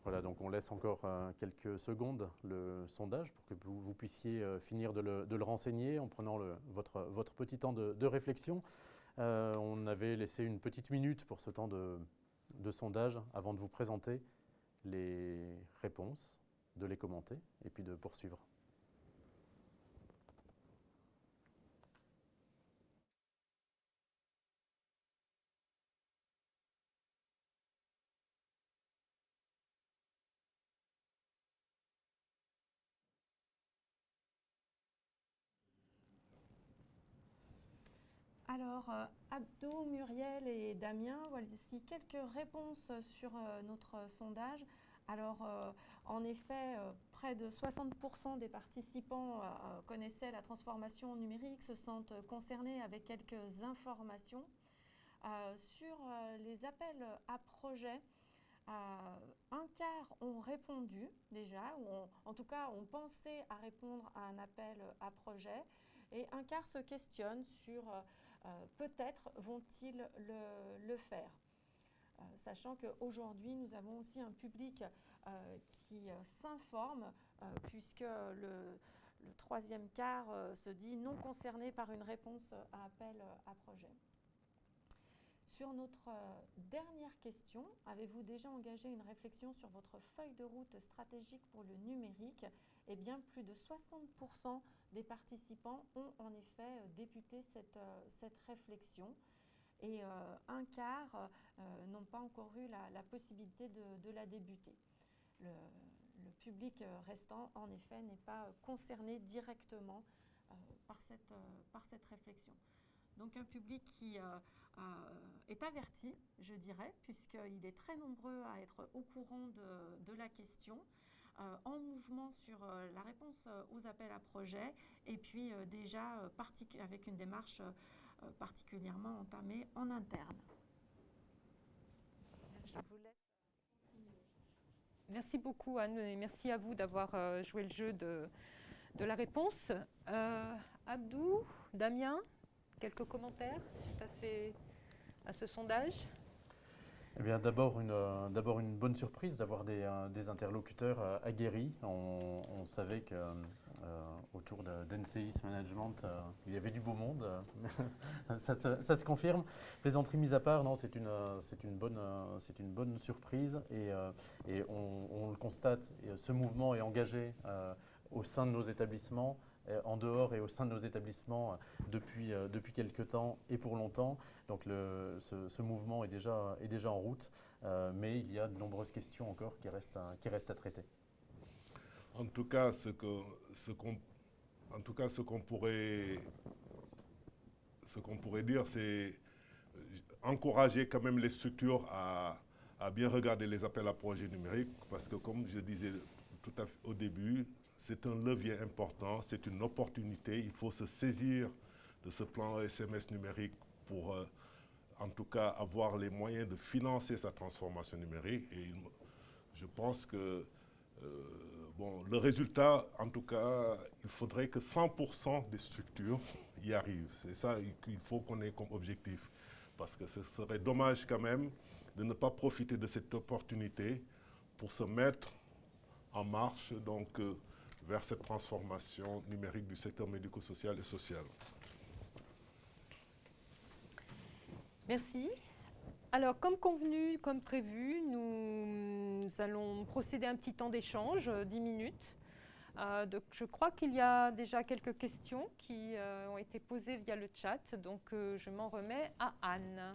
S4: Voilà, donc on laisse encore quelques secondes le sondage pour que vous puissiez finir de le renseigner en prenant votre petit temps de réflexion. On avait laissé une petite minute pour ce temps de sondage avant de vous présenter les réponses, de les commenter et puis de poursuivre.
S6: Alors, Abdou, Muriel et Damien, voici quelques réponses sur notre sondage. Alors, en effet, près de 60% des participants connaissaient la transformation numérique, se sentent concernés avec quelques informations. Sur les appels à projets, un quart ont répondu déjà, ou en tout cas ont pensé à répondre à un appel à projet, et un quart se questionnent sur peut-être vont-ils le faire. Sachant qu'aujourd'hui, nous avons aussi un public qui s'informe, puisque le troisième quart se dit non concerné par une réponse à appel à projet. Sur notre dernière question, avez-vous déjà engagé une réflexion sur votre feuille de route stratégique pour le numérique? Eh bien, plus de 60% des participants ont en effet débuté cette réflexion. Et un quart n'ont pas encore eu la possibilité de la débuter. Le public restant, en effet, n'est pas concerné directement par cette réflexion. Donc un public qui est averti, je dirais, puisqu'il est très nombreux à être au courant de la question, en mouvement sur la réponse aux appels à projets, et puis déjà avec une démarche particulièrement entamée en interne. Je vous laisse continuer.
S1: Merci beaucoup Anne et merci à vous d'avoir joué le jeu de la réponse. Abdou, Damien, quelques commentaires suite à ce sondage?
S4: Eh bien, d'abord une bonne surprise d'avoir des interlocuteurs aguerris. On savait que autour d'NCIS Management, il y avait du beau monde. Ça se confirme. Plaisanterie mise à part, non, c'est une bonne surprise et on le constate. Ce mouvement est engagé au sein de nos établissements, en dehors et au sein de nos établissements depuis quelques temps et pour longtemps. Donc ce mouvement est déjà en route, mais il y a de nombreuses questions encore qui restent à traiter.
S3: En tout cas, ce qu'on pourrait dire, c'est encourager quand même les structures à bien regarder les appels à projets numériques, parce que comme je disais tout à fait au début, c'est un levier important, c'est une opportunité. Il faut se saisir de ce plan SMS numérique pour, en tout cas, avoir les moyens de financer sa transformation numérique. Et je pense que le résultat, en tout cas, il faudrait que 100% des structures y arrivent. C'est ça qu'il faut qu'on ait comme objectif. Parce que ce serait dommage quand même de ne pas profiter de cette opportunité pour se mettre en marche donc, vers cette transformation numérique du secteur médico-social et social.
S1: Merci. Alors, comme convenu, comme prévu, nous allons procéder à un petit temps d'échange, 10 minutes. Je crois qu'il y a déjà quelques questions qui ont été posées via le chat, donc je m'en remets à Anne.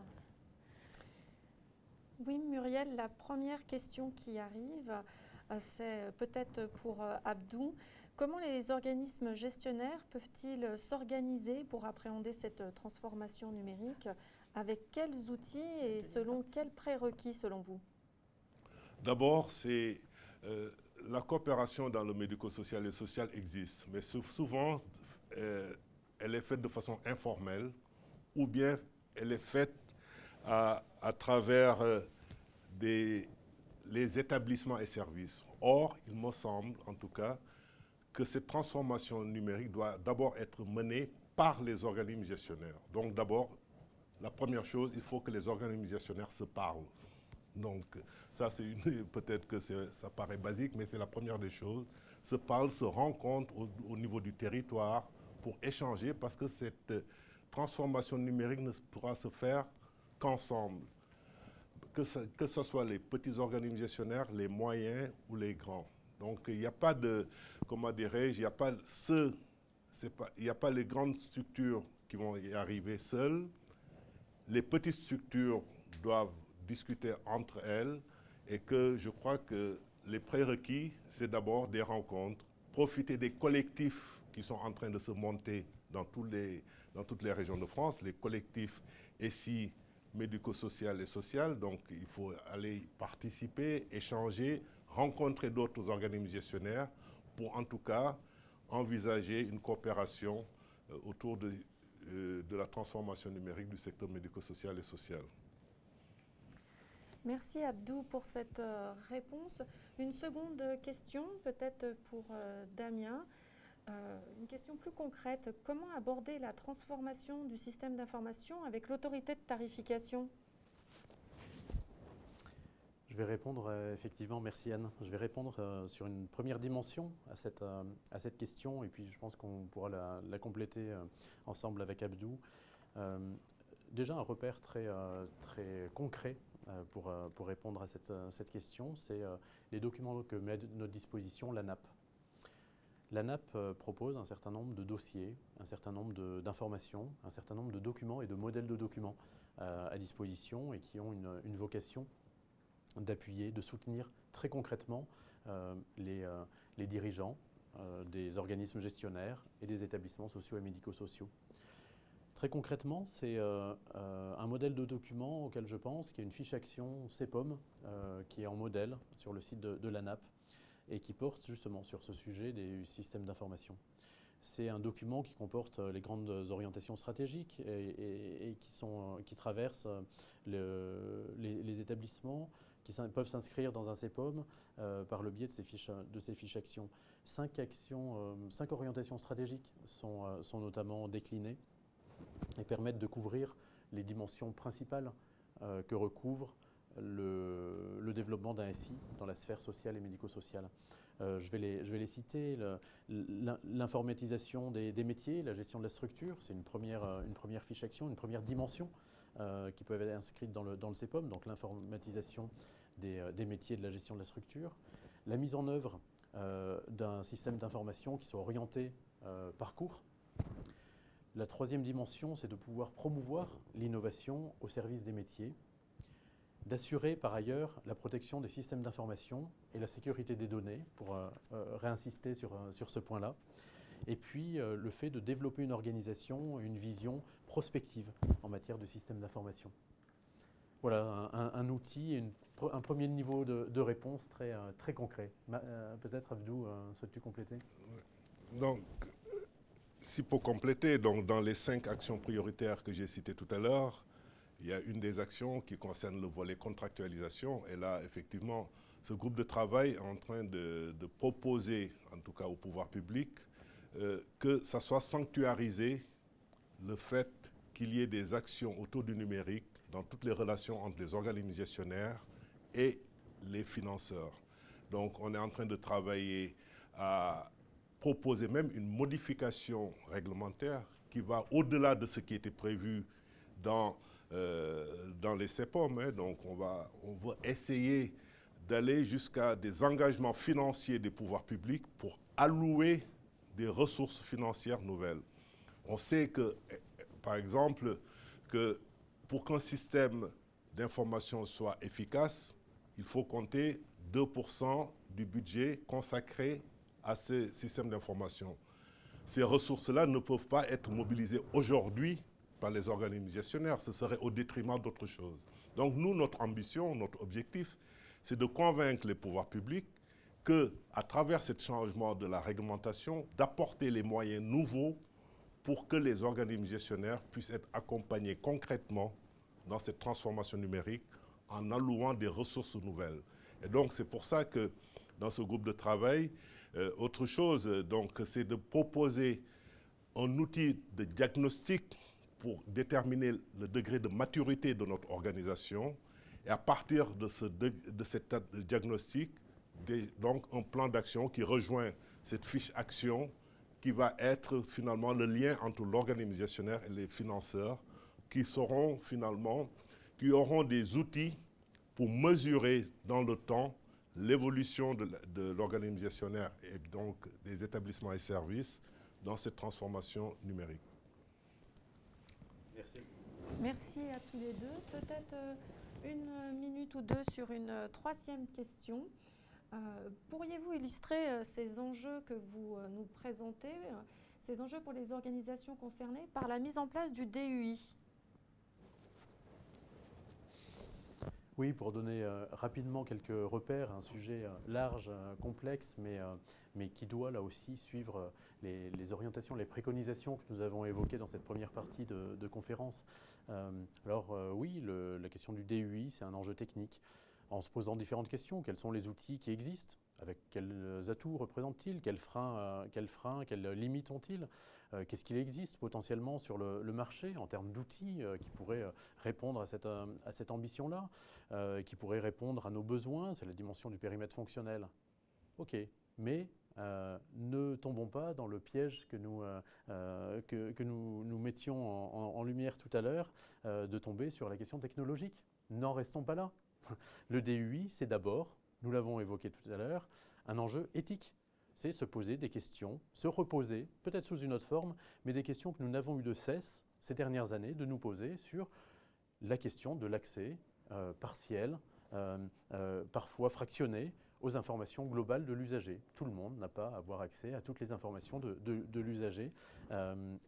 S6: Oui, Muriel, la première question qui arrive, c'est peut-être pour Abdou. Comment les organismes gestionnaires peuvent-ils s'organiser pour appréhender cette transformation numérique? Avec quels outils et selon quels prérequis, selon vous?
S3: D'abord, c'est la coopération dans le médico-social et social existe, mais souvent, elle est faite de façon informelle ou bien elle est faite à travers les établissements et services. Or, il me semble, en tout cas, que cette transformation numérique doit d'abord être menée par les organismes gestionnaires. Donc d'abord, la première chose, il faut que les organismes gestionnaires se parlent. Donc ça, peut-être que ça paraît basique, mais c'est la première des choses. Se parlent, se rencontrent au niveau du territoire pour échanger, parce que cette transformation numérique ne pourra se faire qu'ensemble. Que ce soit les petits organismes gestionnaires, les moyens ou les grands. Donc il n'y a pas de, comment dirais-je, il n'y a pas les grandes structures qui vont y arriver seules. Les petites structures doivent discuter entre elles et que je crois que les prérequis, c'est d'abord des rencontres, profiter des collectifs qui sont en train de se monter dans toutes les régions de France, les collectifs SI médico-social et social. Donc il faut aller participer, échanger, rencontrer d'autres organismes gestionnaires pour en tout cas envisager une coopération autour de la transformation numérique du secteur médico-social et social.
S6: Merci Abdou pour cette réponse. Une seconde question, peut-être pour Damien. Une question plus concrète. Comment aborder la transformation du système d'information avec l'autorité de tarification ?
S4: Je vais répondre, effectivement, merci Anne. Je vais répondre sur une première dimension à cette question, et puis je pense qu'on pourra la compléter ensemble avec Abdou. Déjà, un repère très concret pour répondre à cette question, c'est les documents que met à notre disposition l'ANAP. L'ANAP propose un certain nombre de dossiers, un certain nombre d'informations, un certain nombre de documents et de modèles de documents à disposition et qui ont une vocation d'appuyer, de soutenir très concrètement les dirigeants des organismes gestionnaires et des établissements sociaux et médico-sociaux. Très concrètement, c'est un modèle de document auquel je pense, qui est une fiche action CEPOM, qui est en modèle sur le site de l'ANAP et qui porte justement sur ce sujet des systèmes d'information. C'est un document qui comporte les grandes orientations stratégiques et qui traversent les établissements qui peuvent s'inscrire dans un CEPOM par le biais de ces fiches actions. 5 orientations stratégiques sont notamment déclinées et permettent de couvrir les dimensions principales que recouvre le développement d'un SI dans la sphère sociale et médico-sociale. Je vais les citer. L'informatisation des métiers, la gestion de la structure, c'est une première fiche action, une première dimension qui peut être inscrite dans le CEPOM, donc l'informatisation des métiers de la gestion de la structure. La mise en œuvre d'un système d'information qui soit orienté parcours. La troisième dimension, c'est de pouvoir promouvoir l'innovation au service des métiers, d'assurer par ailleurs la protection des systèmes d'information et la sécurité des données, pour réinsister sur ce point-là, et puis le fait de développer une organisation, une vision prospective en matière de systèmes d'information. Voilà un outil et un premier niveau de réponse très concret. Peut-être Abdou, souhaites-tu compléter ?
S3: Donc, si pour compléter, donc, dans les 5 actions prioritaires que j'ai citées tout à l'heure, il y a une des actions qui concerne le volet contractualisation. Et là, effectivement, ce groupe de travail est en train de proposer, en tout cas au pouvoir public, que ça soit sanctuarisé le fait qu'il y ait des actions autour du numérique dans toutes les relations entre les organismes gestionnaires et les financeurs. Donc, on est en train de travailler à proposer même une modification réglementaire qui va au-delà de ce qui était prévu dans les CEPOM. Hein. Donc on va essayer d'aller jusqu'à des engagements financiers des pouvoirs publics pour allouer des ressources financières nouvelles. On sait que, par exemple, que pour qu'un système d'information soit efficace, il faut compter 2% du budget consacré à ces systèmes d'information. Ces ressources-là ne peuvent pas être mobilisées aujourd'hui par les organismes gestionnaires. Ce serait au détriment d'autres choses. Donc nous, notre ambition, notre objectif, c'est de convaincre les pouvoirs publics qu'à travers ce changement de la réglementation, d'apporter les moyens nouveaux pour que les organismes gestionnaires puissent être accompagnés concrètement dans cette transformation numérique en allouant des ressources nouvelles. Et donc c'est pour ça que dans ce groupe de travail, autre chose, donc, c'est de proposer un outil de diagnostic pour déterminer le degré de maturité de notre organisation. Et à partir de cet diagnostic, donc un plan d'action qui rejoint cette fiche action qui va être finalement le lien entre l'organisme gestionnaire et les financeurs qui auront des outils pour mesurer dans le temps l'évolution de l'organisme gestionnaire et donc des établissements et services dans cette transformation numérique.
S4: Merci.
S6: Merci à tous les deux. Peut-être une minute ou deux sur une troisième question. Pourriez-vous illustrer ces enjeux que vous nous présentez, ces enjeux pour les organisations concernées par la mise en place du DUI.
S4: Oui, pour donner rapidement quelques repères, un sujet large, complexe, mais qui doit là aussi suivre les orientations, les préconisations que nous avons évoquées dans cette première partie de conférence. Oui, la question du DUI, c'est un enjeu technique. En se posant différentes questions, quels sont les outils qui existent? Avec quels atouts représentent-ils? Quels freins, quelles limites ont-ils? Qu'est-ce qu'il existe potentiellement sur le marché en termes d'outils qui pourraient répondre à cette ambition-là, qui pourraient répondre à nos besoins? C'est la dimension du périmètre fonctionnel. OK, mais ne tombons pas dans le piège que nous mettions en lumière tout à l'heure, de tomber sur la question technologique. N'en restons pas là. Le DUI, c'est d'abord, nous l'avons évoqué tout à l'heure, un enjeu éthique. C'est se poser des questions, se reposer, peut-être sous une autre forme, mais des questions que nous n'avons eu de cesse ces dernières années de nous poser sur la question de l'accès partiel, parfois fractionné, aux informations globales de l'usager. Tout le monde n'a pas à avoir accès à toutes les informations de l'usager,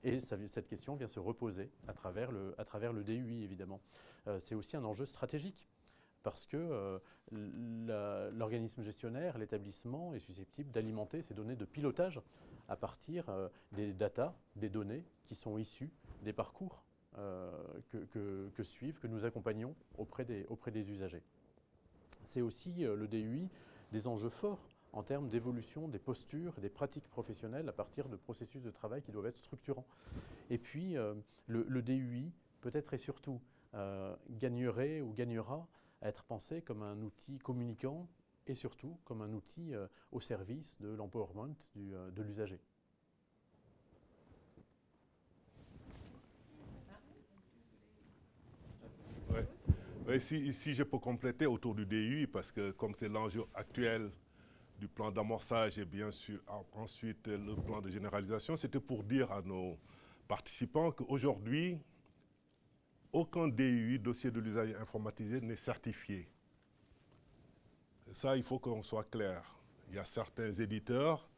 S4: et cette question vient se reposer à travers le DUI, évidemment. C'est aussi un enjeu stratégique, parce que l'organisme gestionnaire, l'établissement, est susceptible d'alimenter ces données de pilotage à partir des data, des données qui sont issues des parcours que nous accompagnons auprès des usagers. C'est aussi le DUI des enjeux forts en termes d'évolution des postures et des pratiques professionnelles à partir de processus de travail qui doivent être structurants. Et puis, le DUI, peut-être et surtout, gagnerait ou gagnera à être pensé comme un outil communicant et surtout comme un outil au service de l'empowerment de l'usager.
S3: Ouais. Ici, je peux compléter autour du DUI parce que comme c'est l'enjeu actuel du plan d'amorçage et bien sûr ensuite le plan de généralisation, c'était pour dire à nos participants qu'aujourd'hui, aucun DUI, dossier de l'usager informatisé, n'est certifié. Ça, il faut qu'on soit clair. Il y a certains éditeurs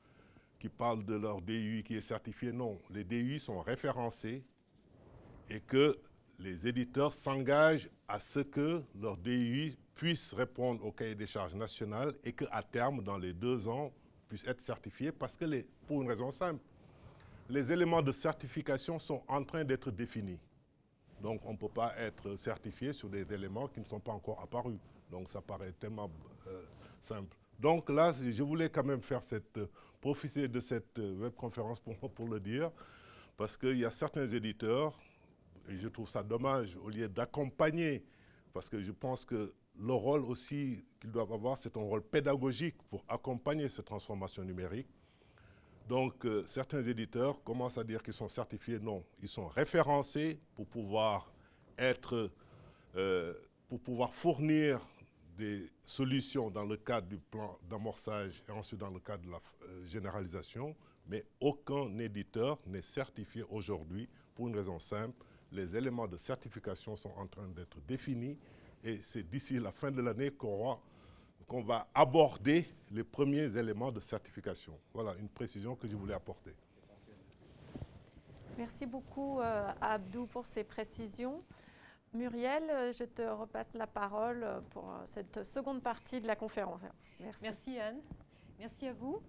S3: qui parlent de leur DUI qui est certifié. Non, les DUI sont référencés et que les éditeurs s'engagent à ce que leur DUI puisse répondre au cahier des charges national et qu'à terme, dans les 2 ans, puisse être certifié parce que pour une raison simple, les éléments de certification sont en train d'être définis. Donc on ne peut pas être certifié sur des éléments qui ne sont pas encore apparus. Donc ça paraît tellement simple. Donc là, je voulais quand même profiter de cette webconférence pour le dire, parce qu'il y a certains éditeurs, et je trouve ça dommage, au lieu d'accompagner, parce que je pense que le rôle aussi qu'ils doivent avoir, c'est un rôle pédagogique pour accompagner cette transformation numérique. Donc, certains éditeurs commencent à dire qu'ils sont certifiés. Non, ils sont référencés pour pouvoir fournir des solutions dans le cadre du plan d'amorçage et ensuite dans le cadre de la généralisation. Mais aucun éditeur n'est certifié aujourd'hui pour une raison simple. Les éléments de certification sont en train d'être définis et c'est d'ici la fin de l'année qu'on va aborder les premiers éléments de certification. Voilà une précision que je voulais apporter.
S6: Merci beaucoup Abdou pour ces précisions. Muriel, je te repasse la parole pour cette seconde partie de la conférence. Merci.
S1: Merci Anne, merci à vous.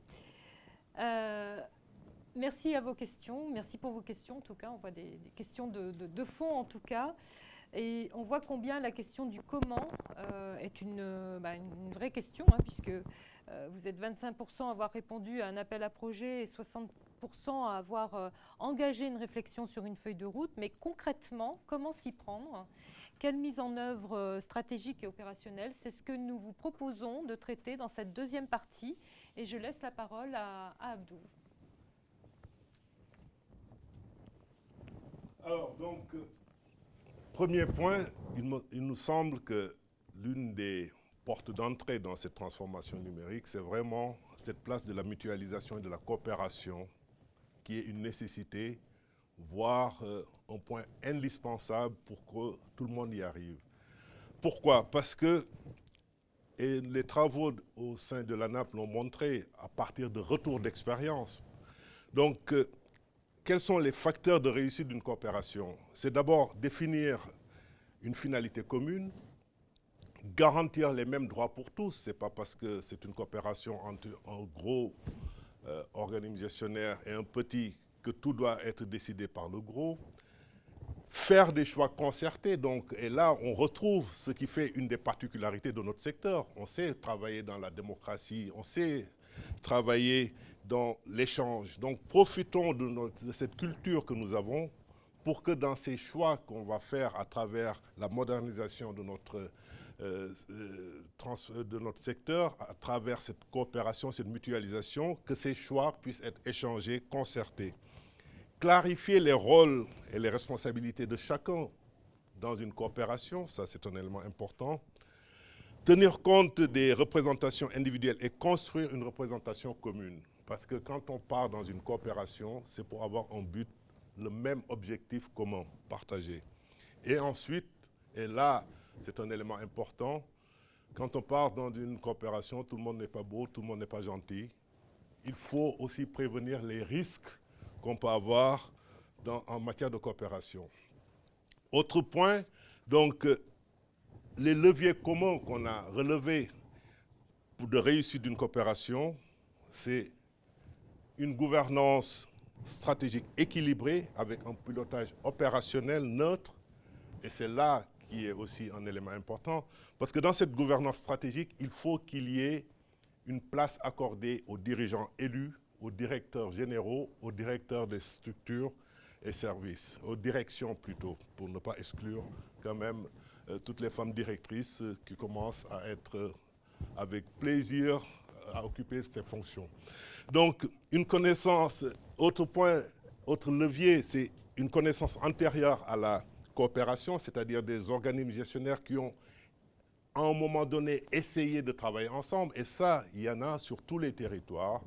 S1: Merci à vos questions, merci pour vos questions en tout cas, on voit des questions de fond en tout cas. Et on voit combien la question du comment est une vraie question, hein, puisque vous êtes 25% à avoir répondu à un appel à projet et 60% à avoir engagé une réflexion sur une feuille de route. Mais concrètement, comment s'y prendre? Quelle mise en œuvre stratégique et opérationnelle? C'est ce que nous vous proposons de traiter dans cette deuxième partie. Et je laisse la parole à Abdou.
S3: Alors, donc... Premier point, il nous semble que l'une des portes d'entrée dans cette transformation numérique, c'est vraiment cette place de la mutualisation et de la coopération qui est une nécessité, voire un point indispensable pour que tout le monde y arrive. Pourquoi? Parce que les travaux au sein de l'ANAP l'ont montré à partir de retours d'expérience. Donc, quels sont les facteurs de réussite d'une coopération? C'est d'abord définir une finalité commune, garantir les mêmes droits pour tous. Ce n'est pas parce que c'est une coopération entre un gros organisme gestionnaire et un petit que tout doit être décidé par le gros. Faire des choix concertés, donc, et là, on retrouve ce qui fait une des particularités de notre secteur. On sait travailler dans la démocratie, on sait travailler dans l'échange. Donc, profitons de cette culture que nous avons pour que dans ces choix qu'on va faire à travers la modernisation de notre secteur, à travers cette coopération, cette mutualisation, que ces choix puissent être échangés, concertés. Clarifier les rôles et les responsabilités de chacun dans une coopération, ça c'est un élément important. Tenir compte des représentations individuelles et construire une représentation commune. Parce que quand on part dans une coopération, c'est pour avoir un but, le même objectif commun, partagé. Et ensuite, et là, c'est un élément important, quand on part dans une coopération, tout le monde n'est pas beau, tout le monde n'est pas gentil. Il faut aussi prévenir les risques qu'on peut avoir en matière de coopération. Autre point, donc, les leviers communs qu'on a relevés pour de réussite d'une coopération, c'est une gouvernance stratégique équilibrée avec un pilotage opérationnel neutre, et c'est là qui est aussi un élément important, parce que dans cette gouvernance stratégique, il faut qu'il y ait une place accordée aux dirigeants élus, aux directeurs généraux, aux directeurs des structures et services, aux directions plutôt, pour ne pas exclure quand même toutes les femmes directrices qui commencent à être avec plaisir à occuper ces fonctions. Donc, une connaissance, autre point, autre levier, c'est une connaissance antérieure à la coopération, c'est-à-dire des organismes gestionnaires qui ont, à un moment donné, essayé de travailler ensemble. Et ça, il y en a sur tous les territoires.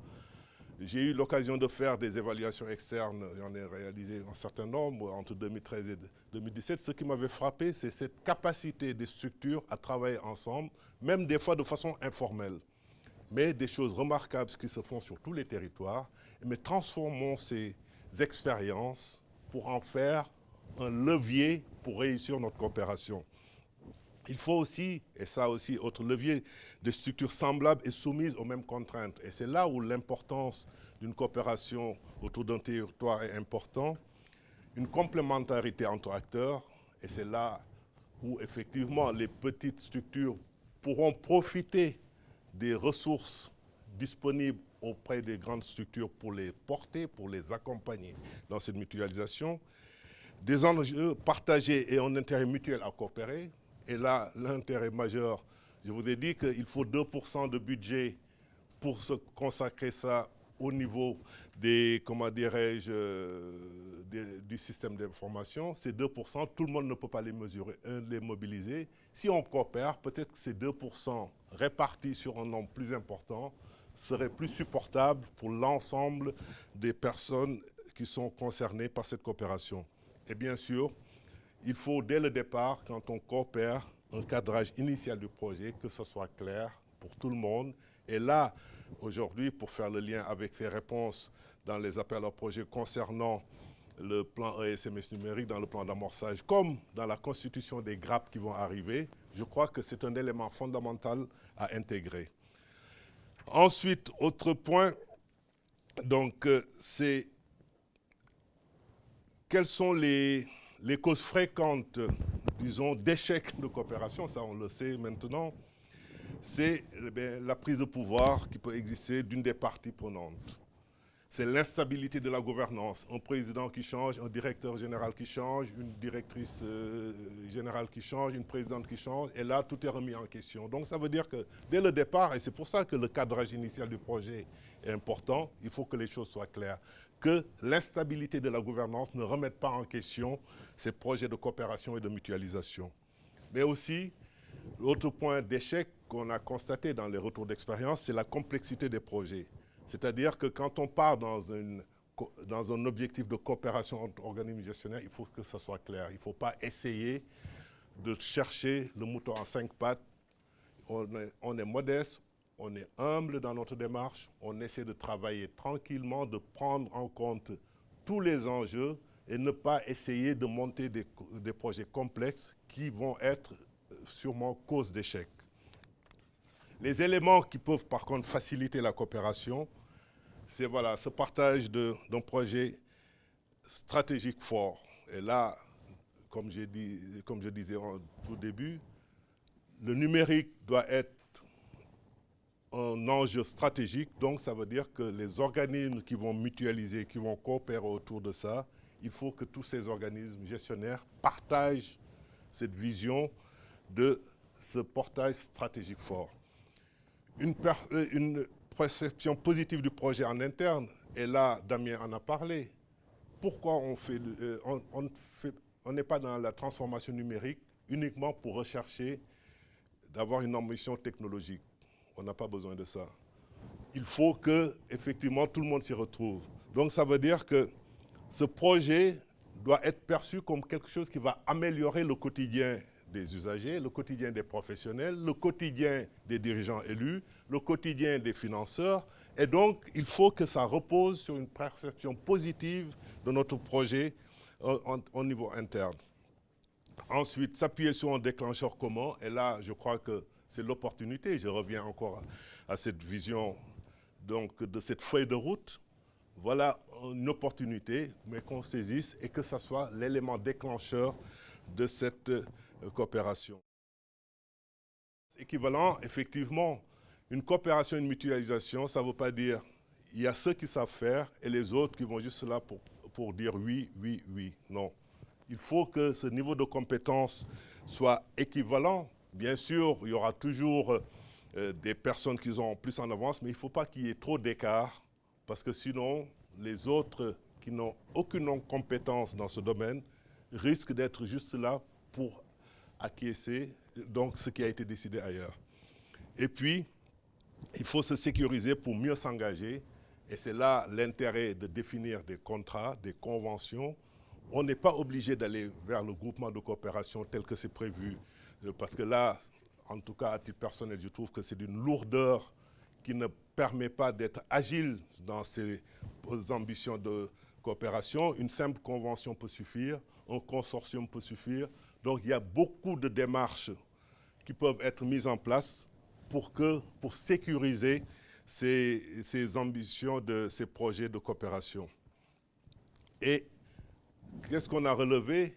S3: J'ai eu l'occasion de faire des évaluations externes, j'en ai réalisé un certain nombre entre 2013 et 2017. Ce qui m'avait frappé, c'est cette capacité des structures à travailler ensemble, même des fois de façon informelle. Mais des choses remarquables qui se font sur tous les territoires. Mais transformons ces expériences pour en faire un levier pour réussir notre coopération. Il faut aussi, et ça aussi, autre levier, des structures semblables et soumises aux mêmes contraintes. Et c'est là où l'importance d'une coopération autour d'un territoire est importante, une complémentarité entre acteurs, et c'est là où effectivement les petites structures pourront profiter des ressources disponibles auprès des grandes structures pour les porter, pour les accompagner dans cette mutualisation, des enjeux partagés et un intérêt mutuel à coopérer. Et là, l'intérêt majeur, je vous ai dit qu'il faut 2% de budget pour se consacrer ça au niveau des, comment dirais-je, du système d'information. Ces 2%, tout le monde ne peut pas les mesurer, les mobiliser. Si on coopère, peut-être que ces 2% répartis sur un nombre plus important seraient plus supportables pour l'ensemble des personnes qui sont concernées par cette coopération. Et bien sûr, il faut, dès le départ, quand on coopère, un cadrage initial du projet, que ce soit clair pour tout le monde. Et là, aujourd'hui, pour faire le lien avec ces réponses dans les appels à projets concernant le plan ESMS numérique, dans le plan d'amorçage, comme dans la constitution des grappes qui vont arriver, je crois que c'est un élément fondamental à intégrer. Ensuite, autre point, donc, c'est quelles sont les causes fréquentes, disons, d'échecs de coopération, ça on le sait maintenant, c'est la prise de pouvoir qui peut exister d'une des parties prenantes. C'est l'instabilité de la gouvernance. Un président qui change, un directeur général qui change, une directrice générale qui change, une présidente qui change, et là, tout est remis en question. Donc ça veut dire que dès le départ, et c'est pour ça que le cadrage initial du projet est important, il faut que les choses soient claires, que l'instabilité de la gouvernance ne remette pas en question ces projets de coopération et de mutualisation. Mais aussi, l'autre point d'échec qu'on a constaté dans les retours d'expérience, c'est la complexité des projets. C'est-à-dire que quand on part dans un objectif de coopération entre organismes gestionnaires, il faut que ça soit clair. Il ne faut pas essayer de chercher le mouton à 5 pattes. On est modeste, on est humble dans notre démarche, on essaie de travailler tranquillement, de prendre en compte tous les enjeux et ne pas essayer de monter des projets complexes qui vont être sûrement cause d'échec. Les éléments qui peuvent par contre faciliter la coopération, c'est voilà, ce partage d'un projet stratégique fort. Et là, comme je disais au tout début, le numérique doit être un enjeu stratégique, donc ça veut dire que les organismes qui vont mutualiser, qui vont coopérer autour de ça, il faut que tous ces organismes gestionnaires partagent cette vision de ce portage stratégique fort. Une perception positive du projet en interne, et là Damien en a parlé. Pourquoi on n'est pas dans la transformation numérique uniquement pour rechercher d'avoir une ambition technologique? On n'a pas besoin de ça. Il faut que, effectivement, tout le monde s'y retrouve. Donc ça veut dire que ce projet doit être perçu comme quelque chose qui va améliorer le quotidien des usagers, le quotidien des professionnels, le quotidien des dirigeants élus, le quotidien des financeurs. Et donc, il faut que ça repose sur une perception positive de notre projet au niveau interne. Ensuite, s'appuyer sur un déclencheur commun. Et là, je crois que c'est l'opportunité. Je reviens encore à cette vision donc, de cette feuille de route. Voilà une opportunité, mais qu'on saisisse et que ce soit l'élément déclencheur de cette coopération. Équivalent, effectivement, une coopération, une mutualisation, ça ne veut pas dire il y a ceux qui savent faire et les autres qui vont juste là pour dire oui, oui, oui. Non. Il faut que ce niveau de compétence soit équivalent. Bien sûr, il y aura toujours des personnes qui sont plus en avance, mais il ne faut pas qu'il y ait trop d'écart, parce que sinon, les autres qui n'ont aucune compétence dans ce domaine risquent d'être juste là pour acquiescer donc ce qui a été décidé ailleurs. Et puis, il faut se sécuriser pour mieux s'engager, et c'est là l'intérêt de définir des contrats, des conventions. On n'est pas obligé d'aller vers le groupement de coopération tel que c'est prévu, parce que là, en tout cas à titre personnel, je trouve que c'est d'une lourdeur qui ne permet pas d'être agile dans ses ambitions de coopération. Une simple convention peut suffire, un consortium peut suffire. Donc il y a beaucoup de démarches qui peuvent être mises en place pour sécuriser ces ambitions de ces projets de coopération. Et qu'est-ce qu'on a relevé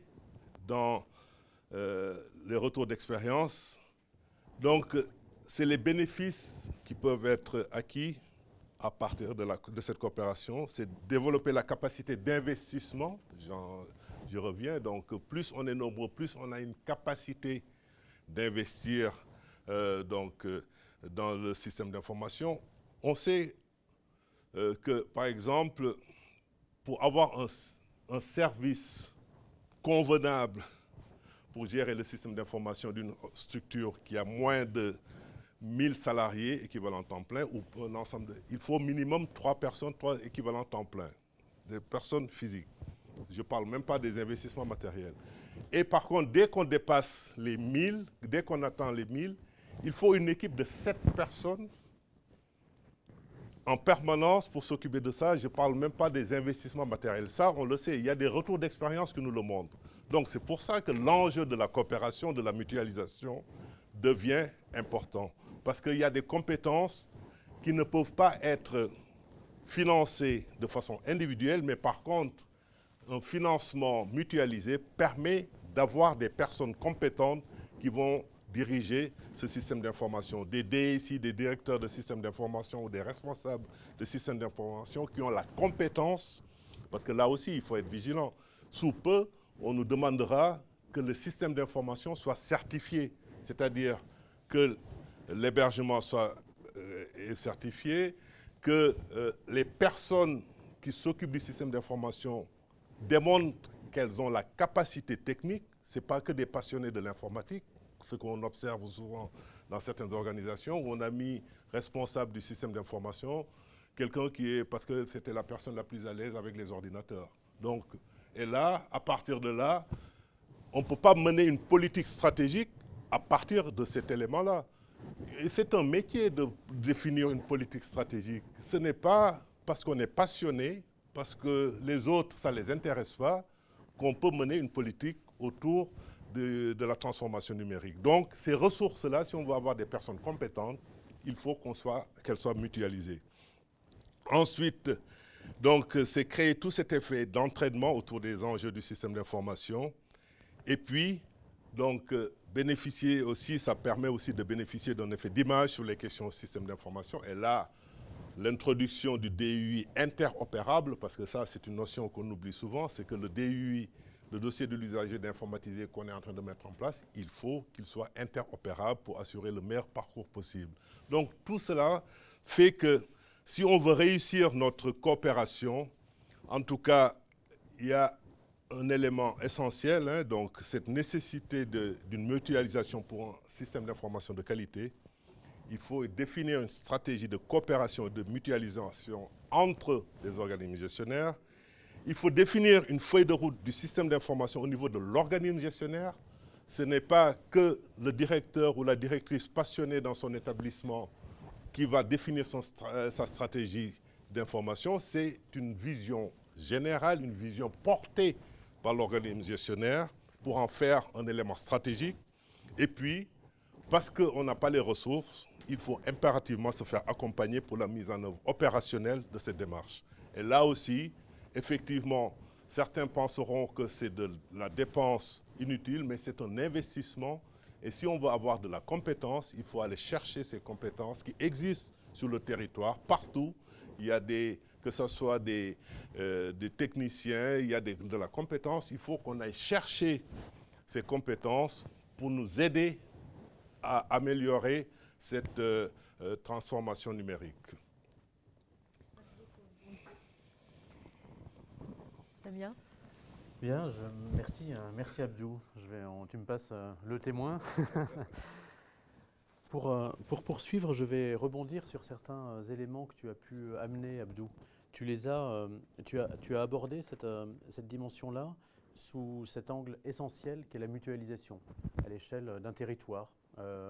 S3: dans les retours d'expérience? Donc, c'est les bénéfices qui peuvent être acquis à partir de cette coopération. C'est développer la capacité d'investissement. Je reviens, donc plus on est nombreux, plus on a une capacité d'investir dans le système d'information. On sait que, par exemple, pour avoir un service convenable pour gérer le système d'information d'une structure qui a moins de 1000 salariés équivalents temps plein, ou un ensemble il faut minimum 3 personnes, 3 équivalents temps plein, des personnes physiques. Je ne parle même pas des investissements matériels. Et par contre, dès qu'on dépasse les 1000, dès qu'on atteint les 1000, il faut une équipe de 7 personnes en permanence pour s'occuper de ça. Je ne parle même pas des investissements matériels. Ça, on le sait, il y a des retours d'expérience qui nous le montrent. Donc c'est pour ça que l'enjeu de la coopération, de la mutualisation devient important. Parce qu'il y a des compétences qui ne peuvent pas être financées de façon individuelle, mais par contre, un financement mutualisé permet d'avoir des personnes compétentes qui vont diriger ce système d'information. Des DSI, des directeurs de systèmes d'information ou des responsables de systèmes d'information qui ont la compétence, parce que là aussi, il faut être vigilant. Sous peu, on nous demandera que le système d'information soit certifié, c'est-à-dire que l'hébergement soit certifié, que les personnes qui s'occupent du système d'information démontrent qu'elles ont la capacité technique. Ce n'est pas que des passionnés de l'informatique, ce qu'on observe souvent dans certaines organisations où on a mis responsable du système d'information quelqu'un qui est, parce que c'était la personne la plus à l'aise avec les ordinateurs. Donc, et là, à partir de là, on ne peut pas mener une politique stratégique à partir de cet élément-là. Et c'est un métier de définir une politique stratégique. Ce n'est pas parce qu'on est passionné parce que les autres, ça ne les intéresse pas, qu'on peut mener une politique autour de la transformation numérique. Donc, ces ressources-là, si on veut avoir des personnes compétentes, il faut qu'elles soient mutualisées. Ensuite, donc, c'est créer tout cet effet d'entraînement autour des enjeux du système d'information. Et puis, donc, bénéficier aussi, ça permet aussi de bénéficier d'un effet d'image sur les questions du système d'information. Et là, l'introduction du DUI interopérable, parce que ça, c'est une notion qu'on oublie souvent, c'est que le DUI, le dossier de l'usager d'informatisé qu'on est en train de mettre en place, il faut qu'il soit interopérable pour assurer le meilleur parcours possible. Donc, tout cela fait que si on veut réussir notre coopération, en tout cas, il y a un élément essentiel, hein, donc cette nécessité d'une mutualisation pour un système d'information de qualité. Il faut définir une stratégie de coopération et de mutualisation entre les organismes gestionnaires. Il faut définir une feuille de route du système d'information au niveau de l'organisme gestionnaire. Ce n'est pas que le directeur ou la directrice passionnée dans son établissement qui va définir sa stratégie d'information. C'est une vision générale, une vision portée par l'organisme gestionnaire pour en faire un élément stratégique. Et puis, parce qu'on n'a pas les ressources, il faut impérativement se faire accompagner pour la mise en œuvre opérationnelle de cette démarche. Et là aussi, effectivement, certains penseront que c'est de la dépense inutile, mais c'est un investissement. Et si on veut avoir de la compétence, il faut aller chercher ces compétences qui existent sur le territoire, partout. Il y a que ce soit des techniciens, il y a de la compétence. Il faut qu'on aille chercher ces compétences pour nous aider à améliorer cette transformation numérique.
S1: Damien ?
S4: Bien, merci Abdou. Tu me passes le témoin. Pour poursuivre, je vais rebondir sur certains éléments que tu as pu amener, Abdou. Tu as abordé cette dimension-là sous cet angle essentiel qu'est la mutualisation à l'échelle d'un territoire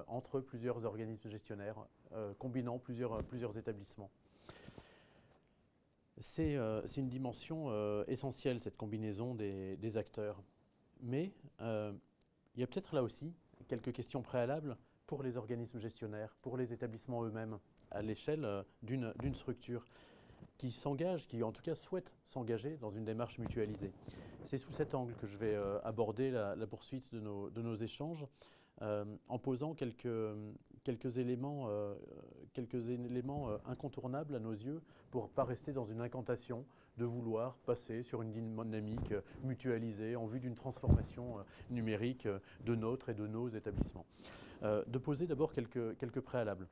S4: entre plusieurs organismes gestionnaires, combinant plusieurs établissements. C'est une dimension essentielle, cette combinaison des acteurs. Mais il y a peut-être là aussi quelques questions préalables pour les organismes gestionnaires, pour les établissements eux-mêmes, à l'échelle d'une structure qui s'engage, qui en tout cas souhaite s'engager dans une démarche mutualisée. C'est sous cet angle que je vais aborder la poursuite de nos échanges, en posant quelques éléments incontournables à nos yeux pour ne pas rester dans une incantation de vouloir passer sur une dynamique mutualisée en vue d'une transformation numérique de notre et de nos établissements. De poser d'abord quelques préalables.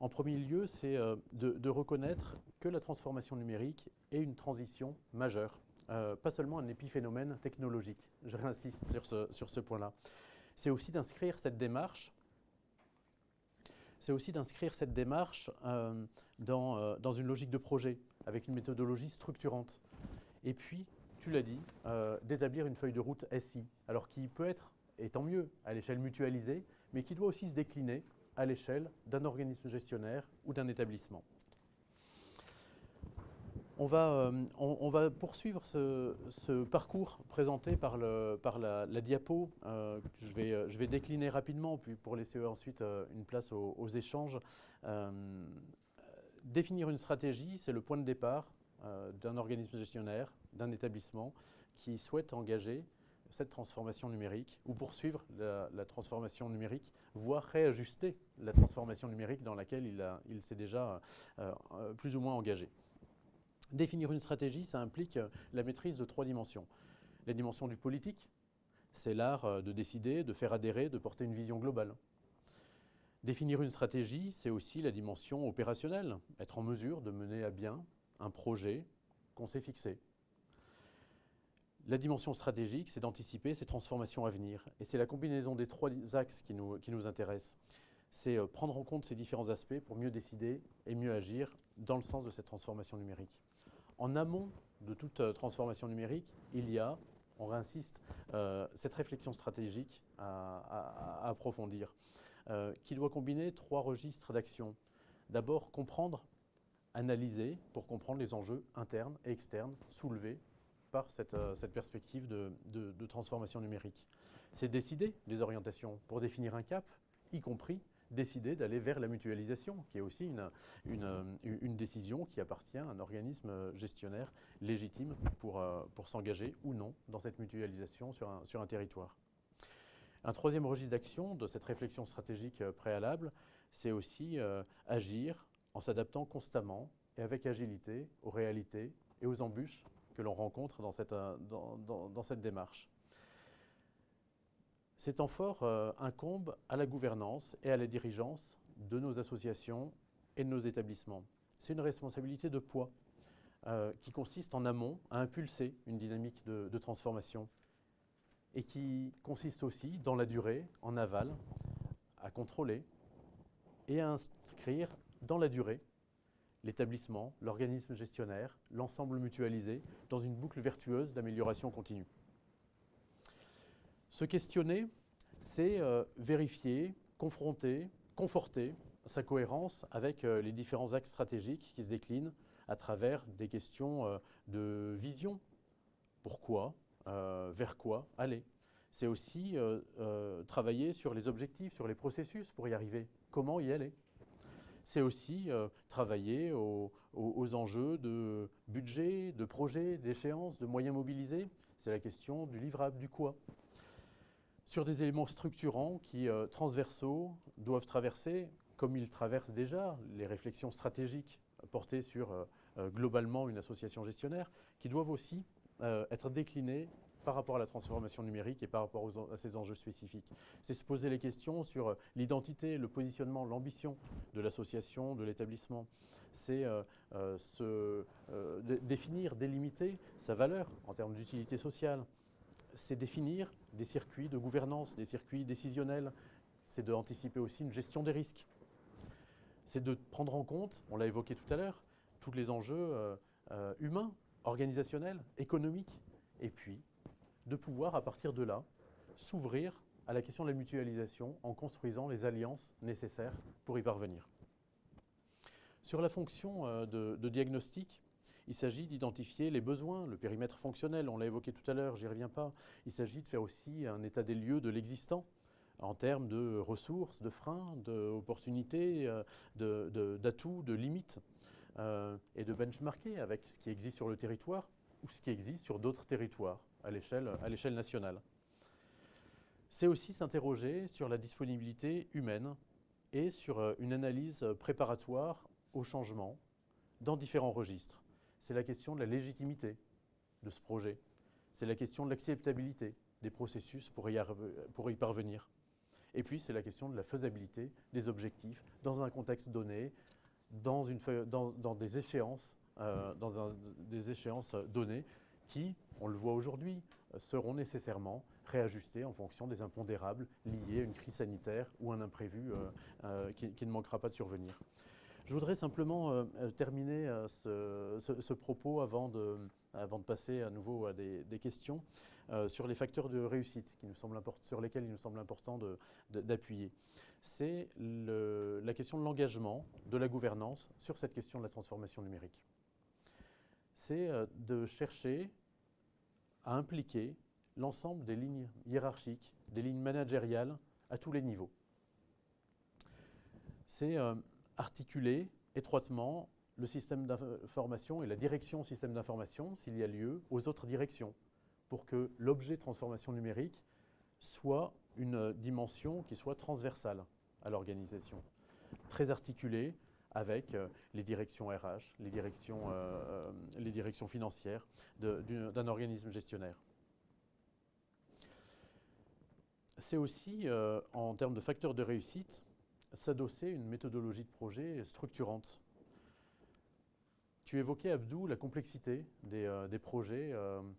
S4: En premier lieu, c'est de reconnaître que la transformation numérique est une transition majeure, pas seulement un épiphénomène technologique. Je réinsiste sur ce point-là. C'est aussi d'inscrire cette démarche dans une logique de projet, avec une méthodologie structurante. Et puis, tu l'as dit, d'établir une feuille de route SI, alors qui peut être, et tant mieux, à l'échelle mutualisée, mais qui doit aussi se décliner à l'échelle d'un organisme gestionnaire ou d'un établissement. On va poursuivre ce parcours présenté par la diapo. Je vais décliner rapidement puis pour laisser ensuite une place aux échanges. Définir une stratégie, c'est le point de départ d'un organisme gestionnaire, d'un établissement qui souhaite engager cette transformation numérique ou poursuivre la transformation numérique, voire réajuster la transformation numérique dans laquelle il s'est déjà plus ou moins engagé. Définir une stratégie, ça implique la maîtrise de 3 dimensions. La dimension du politique, c'est l'art de décider, de faire adhérer, de porter une vision globale. Définir une stratégie, c'est aussi la dimension opérationnelle, être en mesure de mener à bien un projet qu'on s'est fixé. La dimension stratégique, c'est d'anticiper ces transformations à venir. Et c'est la combinaison des 3 axes qui nous intéressent. C'est prendre en compte ces différents aspects pour mieux décider et mieux agir dans le sens de cette transformation numérique. En amont de toute transformation numérique, il y a, on réinsiste, cette réflexion stratégique à approfondir, qui doit combiner 3 registres d'action. D'abord, comprendre analyser pour comprendre les enjeux internes et externes soulevés par cette perspective de transformation numérique. C'est décider des orientations pour définir un cap, y compris décider d'aller vers la mutualisation, qui est aussi une décision qui appartient à un organisme gestionnaire légitime pour s'engager ou non dans cette mutualisation sur un territoire. Un troisième registre d'action de cette réflexion stratégique préalable, c'est aussi agir en s'adaptant constamment et avec agilité aux réalités et aux embûches que l'on rencontre dans cette démarche. Ces temps forts incombent à la gouvernance et à la dirigeance de nos associations et de nos établissements. C'est une responsabilité de poids qui consiste en amont à impulser une dynamique de transformation et qui consiste aussi dans la durée, en aval, à contrôler et à inscrire dans la durée l'établissement, l'organisme gestionnaire, l'ensemble mutualisé dans une boucle vertueuse d'amélioration continue. Se questionner, c'est vérifier, confronter, conforter sa cohérence avec les différents axes stratégiques qui se déclinent à travers des questions de vision. Pourquoi, vers quoi aller? C'est aussi travailler sur les objectifs, sur les processus pour y arriver. Comment y aller? C'est aussi travailler aux enjeux de budget, de projet, d'échéance, de moyens mobilisés. C'est la question du livrable, du quoi. Sur des éléments structurants qui, transversaux, doivent traverser, comme ils traversent déjà, les réflexions stratégiques portées sur globalement une association gestionnaire, qui doivent aussi être déclinées par rapport à la transformation numérique et par rapport à ces enjeux spécifiques. C'est se poser les questions sur l'identité, le positionnement, l'ambition de l'association, de l'établissement. C'est définir, délimiter sa valeur en termes d'utilité sociale. C'est définir des circuits de gouvernance, des circuits décisionnels. C'est d'anticiper aussi une gestion des risques. C'est de prendre en compte, on l'a évoqué tout à l'heure, tous les enjeux humains, organisationnels, économiques, et puis de pouvoir, à partir de là, s'ouvrir à la question de la mutualisation en construisant les alliances nécessaires pour y parvenir. Sur la fonction de diagnostic, il s'agit d'identifier les besoins, le périmètre fonctionnel, on l'a évoqué tout à l'heure, j'y reviens pas. Il s'agit de faire aussi un état des lieux de l'existant en termes de ressources, de freins, d'opportunités, d'atouts, de limites, et de benchmarker avec ce qui existe sur le territoire ou ce qui existe sur d'autres territoires à l'échelle nationale. C'est aussi s'interroger sur la disponibilité humaine et sur une analyse préparatoire au changement dans différents registres. C'est la question de la légitimité de ce projet. C'est la question de l'acceptabilité des processus pour y parvenir. Et puis, c'est la question de la faisabilité des objectifs dans un contexte donné, dans des échéances données qui, on le voit aujourd'hui, seront nécessairement réajustées en fonction des impondérables liés à une crise sanitaire ou un imprévu qui ne manquera pas de survenir. Je voudrais simplement terminer ce propos avant de passer à nouveau à des questions sur les facteurs de réussite sur lesquels il nous semble important d'appuyer. C'est la question de l'engagement, de la gouvernance sur cette question de la transformation numérique. C'est de chercher à impliquer l'ensemble des lignes hiérarchiques, des lignes managériales à tous les niveaux. C'est articuler étroitement le système d'information et la direction système d'information, s'il y a lieu, aux autres directions, pour que l'objet transformation numérique soit une dimension qui soit transversale à l'organisation, très articulée avec les directions RH, les directions financières d'un organisme gestionnaire. C'est aussi, en termes de facteurs de réussite, s'adosser à une méthodologie de projet structurante. Tu évoquais, Abdou, la complexité des projets.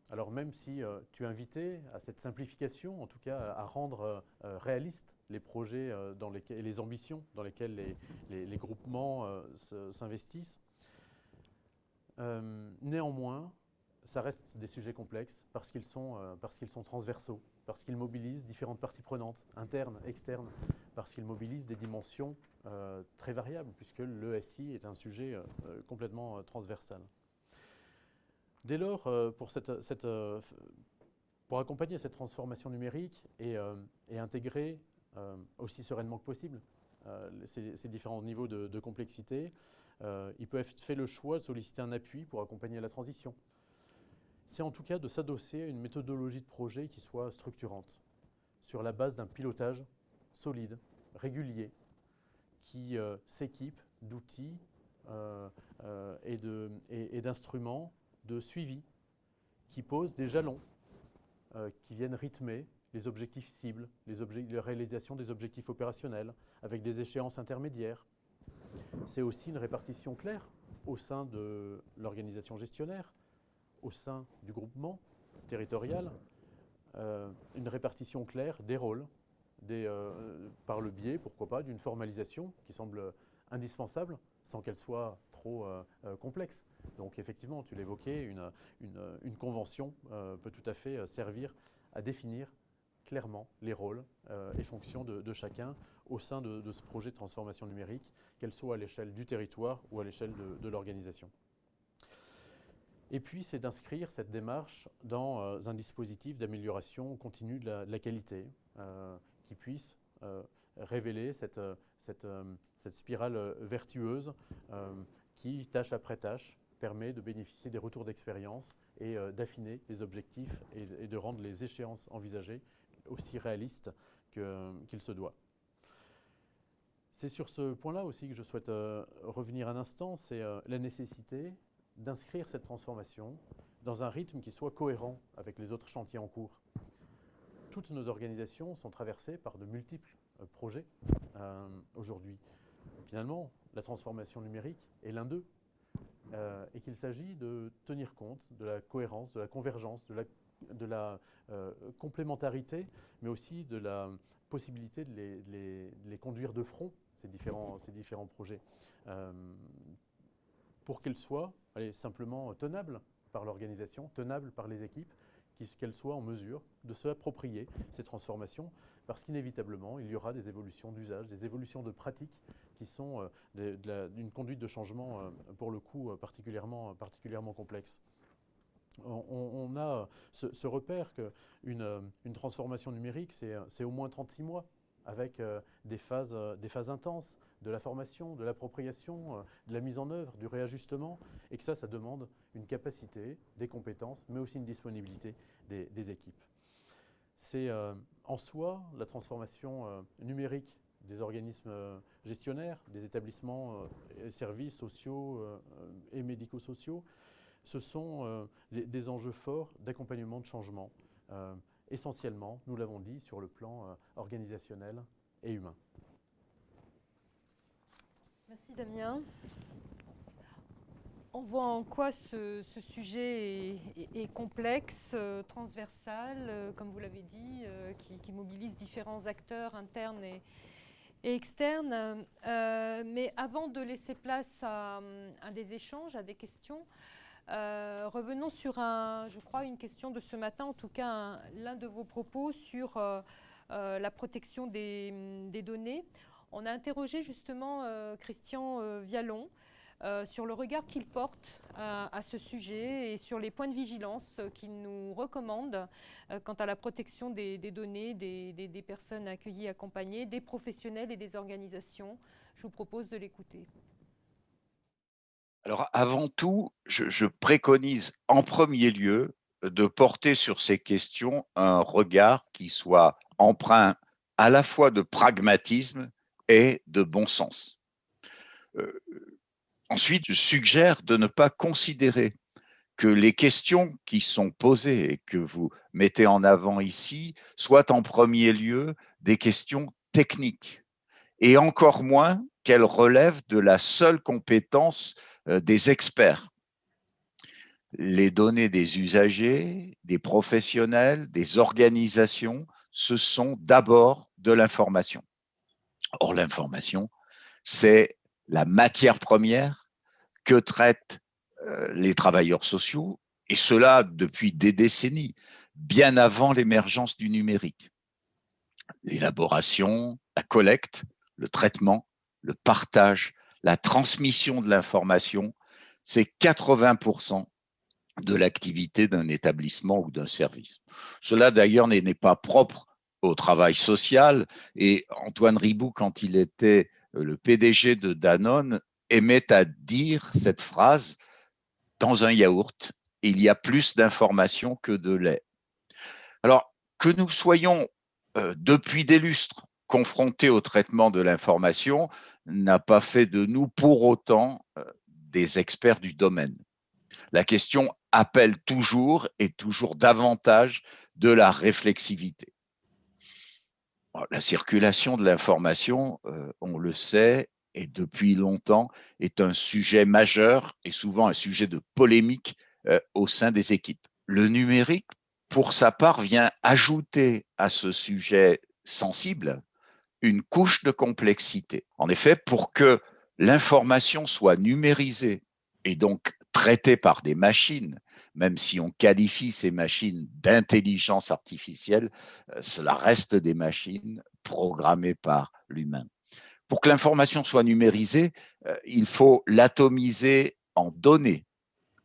S4: Alors même si tu invitais à cette simplification, en tout cas à rendre réalistes les projets et les ambitions dans lesquelles les groupements s'investissent, néanmoins, ça reste des sujets complexes parce qu'ils sont transversaux, parce qu'ils mobilisent différentes parties prenantes, internes, externes, parce qu'il mobilise des dimensions très variables, puisque le SI est un sujet complètement transversal. Dès lors, pour accompagner cette transformation numérique et intégrer aussi sereinement que possible ces différents niveaux de complexité, il peut être fait le choix de solliciter un appui pour accompagner la transition. C'est en tout cas de s'adosser à une méthodologie de projet qui soit structurante, sur la base d'un pilotage solide, régulier, qui s'équipe d'outils et d'instruments de suivi, qui posent des jalons, qui viennent rythmer les objectifs cibles, la réalisation des objectifs opérationnels, avec des échéances intermédiaires. C'est aussi une répartition claire au sein de l'organisation gestionnaire, au sein du groupement territorial, une répartition claire des rôles, par le biais, pourquoi pas, d'une formalisation qui semble indispensable, sans qu'elle soit trop complexe. Donc effectivement, tu l'évoquais, une convention peut tout à fait servir à définir clairement les rôles et fonctions de chacun au sein de ce projet de transformation numérique, qu'elle soit à l'échelle du territoire ou à l'échelle de l'organisation. Et puis, c'est d'inscrire cette démarche dans un dispositif d'amélioration continue de la qualité qui puisse révéler cette spirale vertueuse qui, tâche après tâche, permet de bénéficier des retours d'expérience et d'affiner les objectifs et de rendre les échéances envisagées aussi réalistes qu'il se doit. C'est sur ce point-là aussi que je souhaite revenir un instant, c'est la nécessité d'inscrire cette transformation dans un rythme qui soit cohérent avec les autres chantiers en cours. Toutes nos organisations sont traversées par de multiples projets aujourd'hui. Finalement, la transformation numérique est l'un d'eux et qu'il s'agit de tenir compte de la cohérence, de la convergence, de la complémentarité, mais aussi de la possibilité de les conduire de front, ces différents projets, pour qu'elles soient simplement tenables par l'organisation, tenables par les équipes, qu'elles soient en mesure de s'approprier ces transformations, parce qu'inévitablement, il y aura des évolutions d'usage, des évolutions de pratiques qui sont d'une conduite de changement, pour le coup, particulièrement complexe. On a ce repère qu'une transformation numérique, c'est au moins 36 mois, avec des phases intenses, de la formation, de l'appropriation, de la mise en œuvre, du réajustement, et que ça demande une capacité, des compétences, mais aussi une disponibilité des équipes. C'est en soi la transformation numérique des organismes gestionnaires, des établissements et services sociaux et médico-sociaux. Ce sont des enjeux forts d'accompagnement de changement, essentiellement, nous l'avons dit, sur le plan organisationnel et humain.
S1: Merci Damien. On voit en quoi ce sujet est complexe, transversal, comme vous l'avez dit, qui mobilise différents acteurs internes et externes. Mais avant de laisser place à des échanges, à des questions, revenons sur je crois, une question de ce matin, en tout cas l'un de vos propos sur la protection des données. On a interrogé justement Christian Vialon sur le regard qu'il porte à ce sujet et sur les points de vigilance qu'il nous recommande quant à la protection des données des personnes accueillies et accompagnées, des professionnels et des organisations. Je vous propose de l'écouter.
S5: Alors, avant tout, je préconise en premier lieu de porter sur ces questions un regard qui soit empreint à la fois de pragmatisme et de bon sens. Ensuite, je suggère de ne pas considérer que les questions qui sont posées et que vous mettez en avant ici soient en premier lieu des questions techniques, et encore moins qu'elles relèvent de la seule compétence des experts. Les données des usagers, des professionnels, des organisations, ce sont d'abord de l'information. Or, l'information, c'est la matière première que traitent les travailleurs sociaux, et cela depuis des décennies, bien avant l'émergence du numérique. l'élaboration, la collecte, le traitement, le partage, la transmission de l'information, c'est 80% de l'activité d'un établissement ou d'un service. Cela d'ailleurs n'est pas propre au travail social et Antoine Riboud, quand il était le PDG de Danone, aimait à dire cette phrase: dans un yaourt, il y a plus d'informations que de lait. Alors, que nous soyons depuis des lustres confrontés au traitement de l'information n'a pas fait de nous pour autant des experts du domaine. La question appelle toujours et toujours davantage de la réflexivité. La circulation de l'information, on le sait, et depuis longtemps, est un sujet majeur et souvent un sujet de polémique au sein des équipes. Le numérique, pour sa part, vient ajouter à ce sujet sensible une couche de complexité. En effet, pour que l'information soit numérisée et donc traitée par des machines, même si on qualifie ces machines d'intelligence artificielle, cela reste des machines programmées par l'humain. Pour que l'information soit numérisée, il faut l'atomiser en données.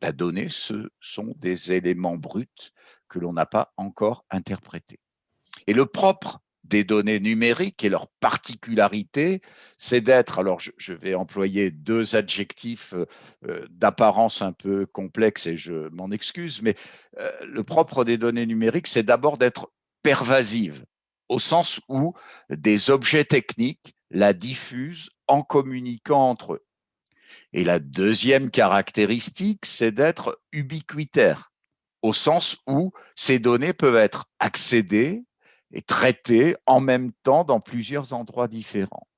S5: La donnée, ce sont des éléments bruts que l'on n'a pas encore interprétés. Et le propre des données numériques et leur particularité, c'est d'être, alors je vais employer deux adjectifs d'apparence un peu complexes et je m'en excuse, mais le propre des données numériques, c'est d'abord d'être pervasive, au sens où des objets techniques la diffusent en communiquant entre eux. Et la deuxième caractéristique, c'est d'être ubiquitaire, au sens où ces données peuvent être accédées et traitées en même temps dans plusieurs endroits différents.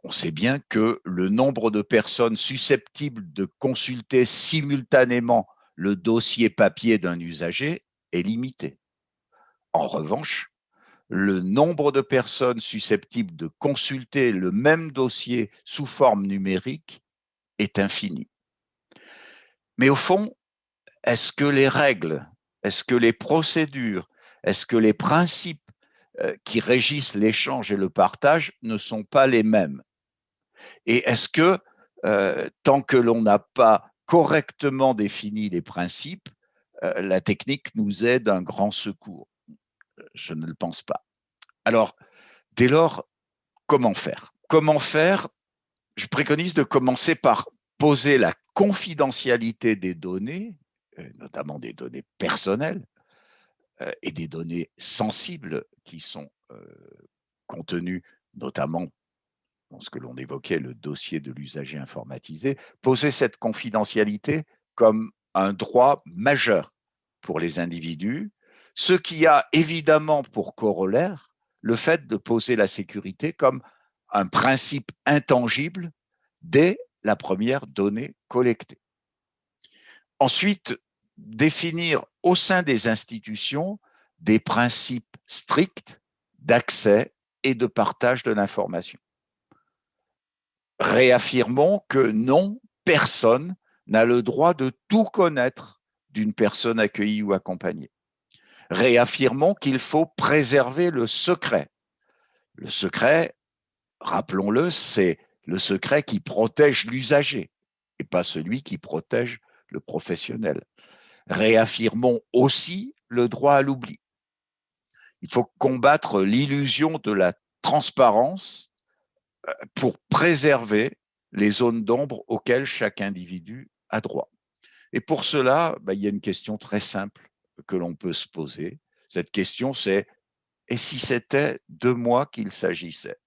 S5: On sait bien que le nombre de personnes susceptibles de consulter simultanément le dossier papier d'un usager est limité. En revanche, le nombre de personnes susceptibles de consulter le même dossier sous forme numérique est infini. Mais au fond, est-ce que les règles, est-ce que les procédures, est-ce que les principes qui régissent l'échange et le partage ne sont pas les mêmes? Et est-ce que, tant que l'on n'a pas correctement défini les principes, la technique nous est d'un grand secours? Je ne le pense pas. Alors, dès lors, comment faire? Comment faire? Je préconise de commencer par poser la confidentialité des données, notamment des données personnelles, et des données sensibles qui sont contenues notamment dans ce que l'on évoquait, le dossier de l'usager informatisé, poser cette confidentialité comme un droit majeur pour les individus, ce qui a évidemment pour corollaire le fait de poser la sécurité comme un principe intangible dès la première donnée collectée. Ensuite, définir au sein des institutions des principes stricts d'accès et de partage de l'information. Réaffirmons que non, personne n'a le droit de tout connaître d'une personne accueillie ou accompagnée. Réaffirmons qu'il faut préserver le secret. Le secret, rappelons-le, c'est le secret qui protège l'usager et pas celui qui protège le professionnel. Réaffirmons aussi le droit à l'oubli. Il faut combattre l'illusion de la transparence pour préserver les zones d'ombre auxquelles chaque individu a droit. Et pour cela, il y a une question très simple que l'on peut se poser. Cette question, c'est: et si c'était de moi qu'il s'agissait?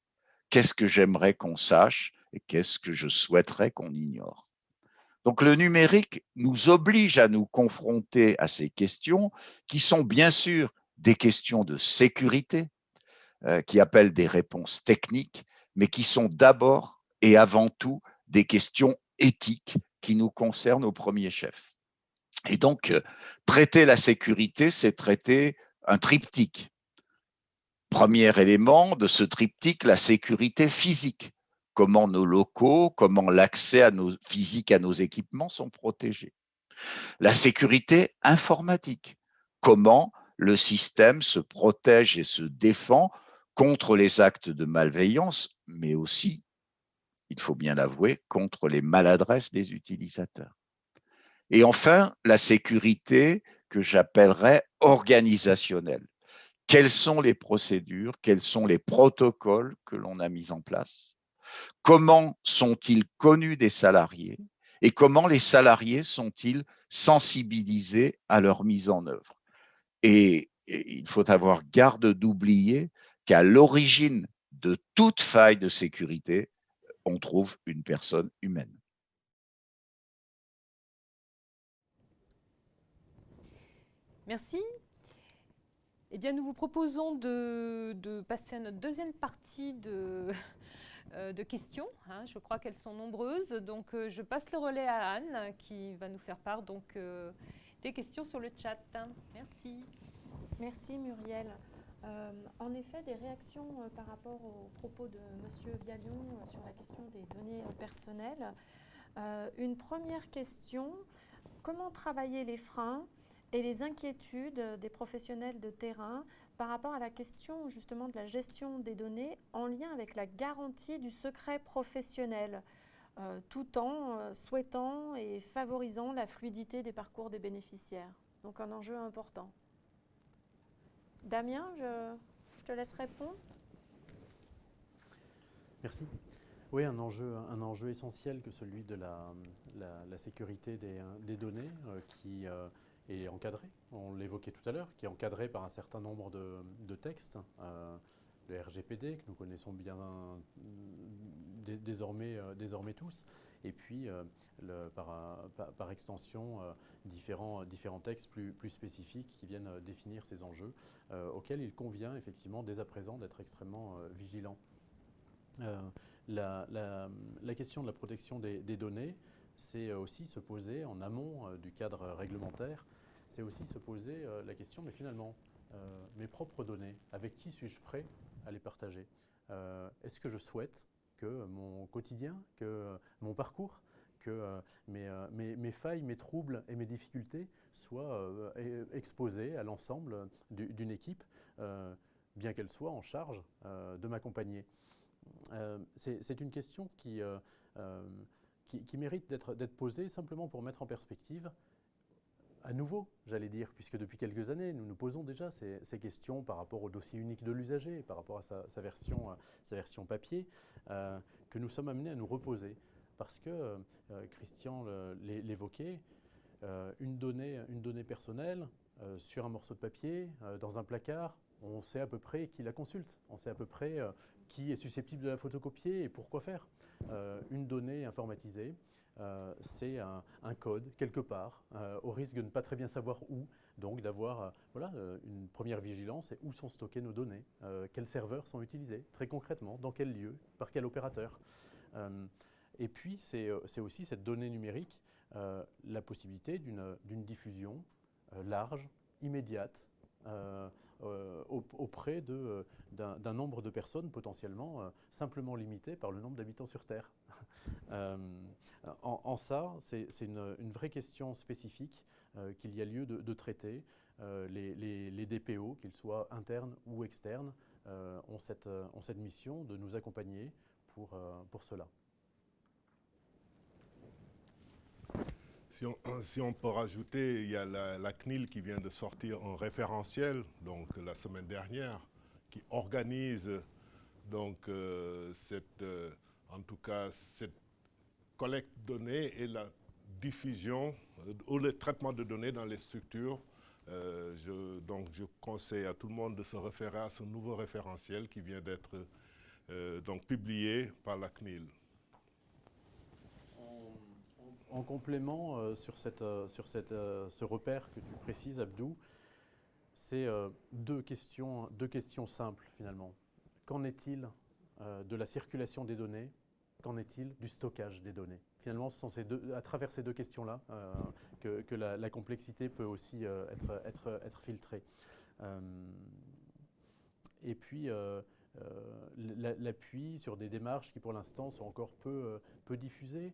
S5: Qu'est-ce que j'aimerais qu'on sache et qu'est-ce que je souhaiterais qu'on ignore? Donc le numérique nous oblige à nous confronter à ces questions qui sont bien sûr des questions de sécurité, qui appellent des réponses techniques, mais qui sont d'abord et avant tout des questions éthiques qui nous concernent au premier chef. Et donc, traiter la sécurité, c'est traiter un triptyque. Premier élément de ce triptyque, la sécurité physique. Comment nos locaux, comment l'accès physique à nos équipements sont protégés. La sécurité informatique. Comment le système se protège et se défend contre les actes de malveillance, mais aussi, il faut bien l'avouer, contre les maladresses des utilisateurs. Et enfin, la sécurité que j'appellerais organisationnelle. Quelles sont les procédures, quels sont les protocoles que l'on a mis en place? Comment sont-ils connus des salariés et comment les salariés sont-ils sensibilisés à leur mise en œuvre? Et il faut avoir garde d'oublier qu'à l'origine de toute faille de sécurité, on trouve une personne humaine.
S1: Merci. Eh bien, nous vous proposons de passer à notre deuxième partie de questions. Hein. Je crois qu'elles sont nombreuses. Donc, je passe le relais à Anne qui va nous faire part des questions sur le chat. Merci.
S6: Merci Muriel. En effet, des réactions par rapport aux propos de M. Viallion sur la question des données personnelles. Une première question, comment travailler les freins et les inquiétudes des professionnels de terrain par rapport à la question justement de la gestion des données en lien avec la garantie du secret professionnel, tout en souhaitant et favorisant la fluidité des parcours des bénéficiaires. Donc un enjeu important. Damien, je te laisse répondre.
S4: Merci. Oui, un enjeu essentiel que celui de la sécurité des données qui est encadré, on l'évoquait tout à l'heure, qui est encadré par un certain nombre de textes, le RGPD que nous connaissons bien désormais tous, et puis par extension différents textes plus spécifiques qui viennent définir ces enjeux auxquels il convient effectivement dès à présent d'être extrêmement vigilant. La question de la protection des données, c'est aussi se poser en amont du cadre réglementaire, c'est aussi se poser la question, mais finalement, mes propres données, avec qui suis-je prêt à les partager? Est-ce que je souhaite que mon quotidien, que mon parcours, que mes failles, mes troubles et mes difficultés soient exposés à l'ensemble d'une équipe, bien qu'elle soit en charge de m'accompagner? C'est une question qui mérite d'être posée simplement pour mettre en perspective, à nouveau, j'allais dire, puisque depuis quelques années, nous nous posons déjà ces questions par rapport au dossier unique de l'usager, par rapport à sa version papier, que nous sommes amenés à nous reposer. Parce que, Christian l'évoquait, une donnée personnelle sur un morceau de papier, dans un placard, on sait à peu près qui la consulte, on sait à peu près qui est susceptible de la photocopier et pourquoi faire. Une donnée informatisée, c'est un code quelque part, au risque de ne pas très bien savoir où, donc d'avoir une première vigilance et où sont stockées nos données, quels serveurs sont utilisés, très concrètement, dans quel lieu, par quel opérateur. Et puis c'est aussi cette donnée numérique, la possibilité d'une diffusion large, immédiate, auprès d'un nombre de personnes potentiellement simplement limité par le nombre d'habitants sur Terre. En ça, c'est une vraie question spécifique qu'il y a lieu de traiter. Les DPO, qu'ils soient internes ou externes, ont cette mission de nous accompagner pour cela.
S3: Si on peut rajouter, il y a la CNIL qui vient de sortir un référentiel, donc la semaine dernière, qui organise donc en tout cas cette collecte de données et la diffusion ou le traitement de données dans les structures. Donc je conseille à tout le monde de se référer à ce nouveau référentiel qui vient d'être donc publié par la CNIL.
S4: En complément sur ce repère que tu précises, Abdou, c'est deux questions simples finalement. Qu'en est-il de la circulation des données? Qu'en est-il du stockage des données? Finalement, ce sont à travers ces deux questions-là que la complexité peut aussi être filtrée. Et puis, l'appui sur des démarches qui pour l'instant sont encore peu diffusées,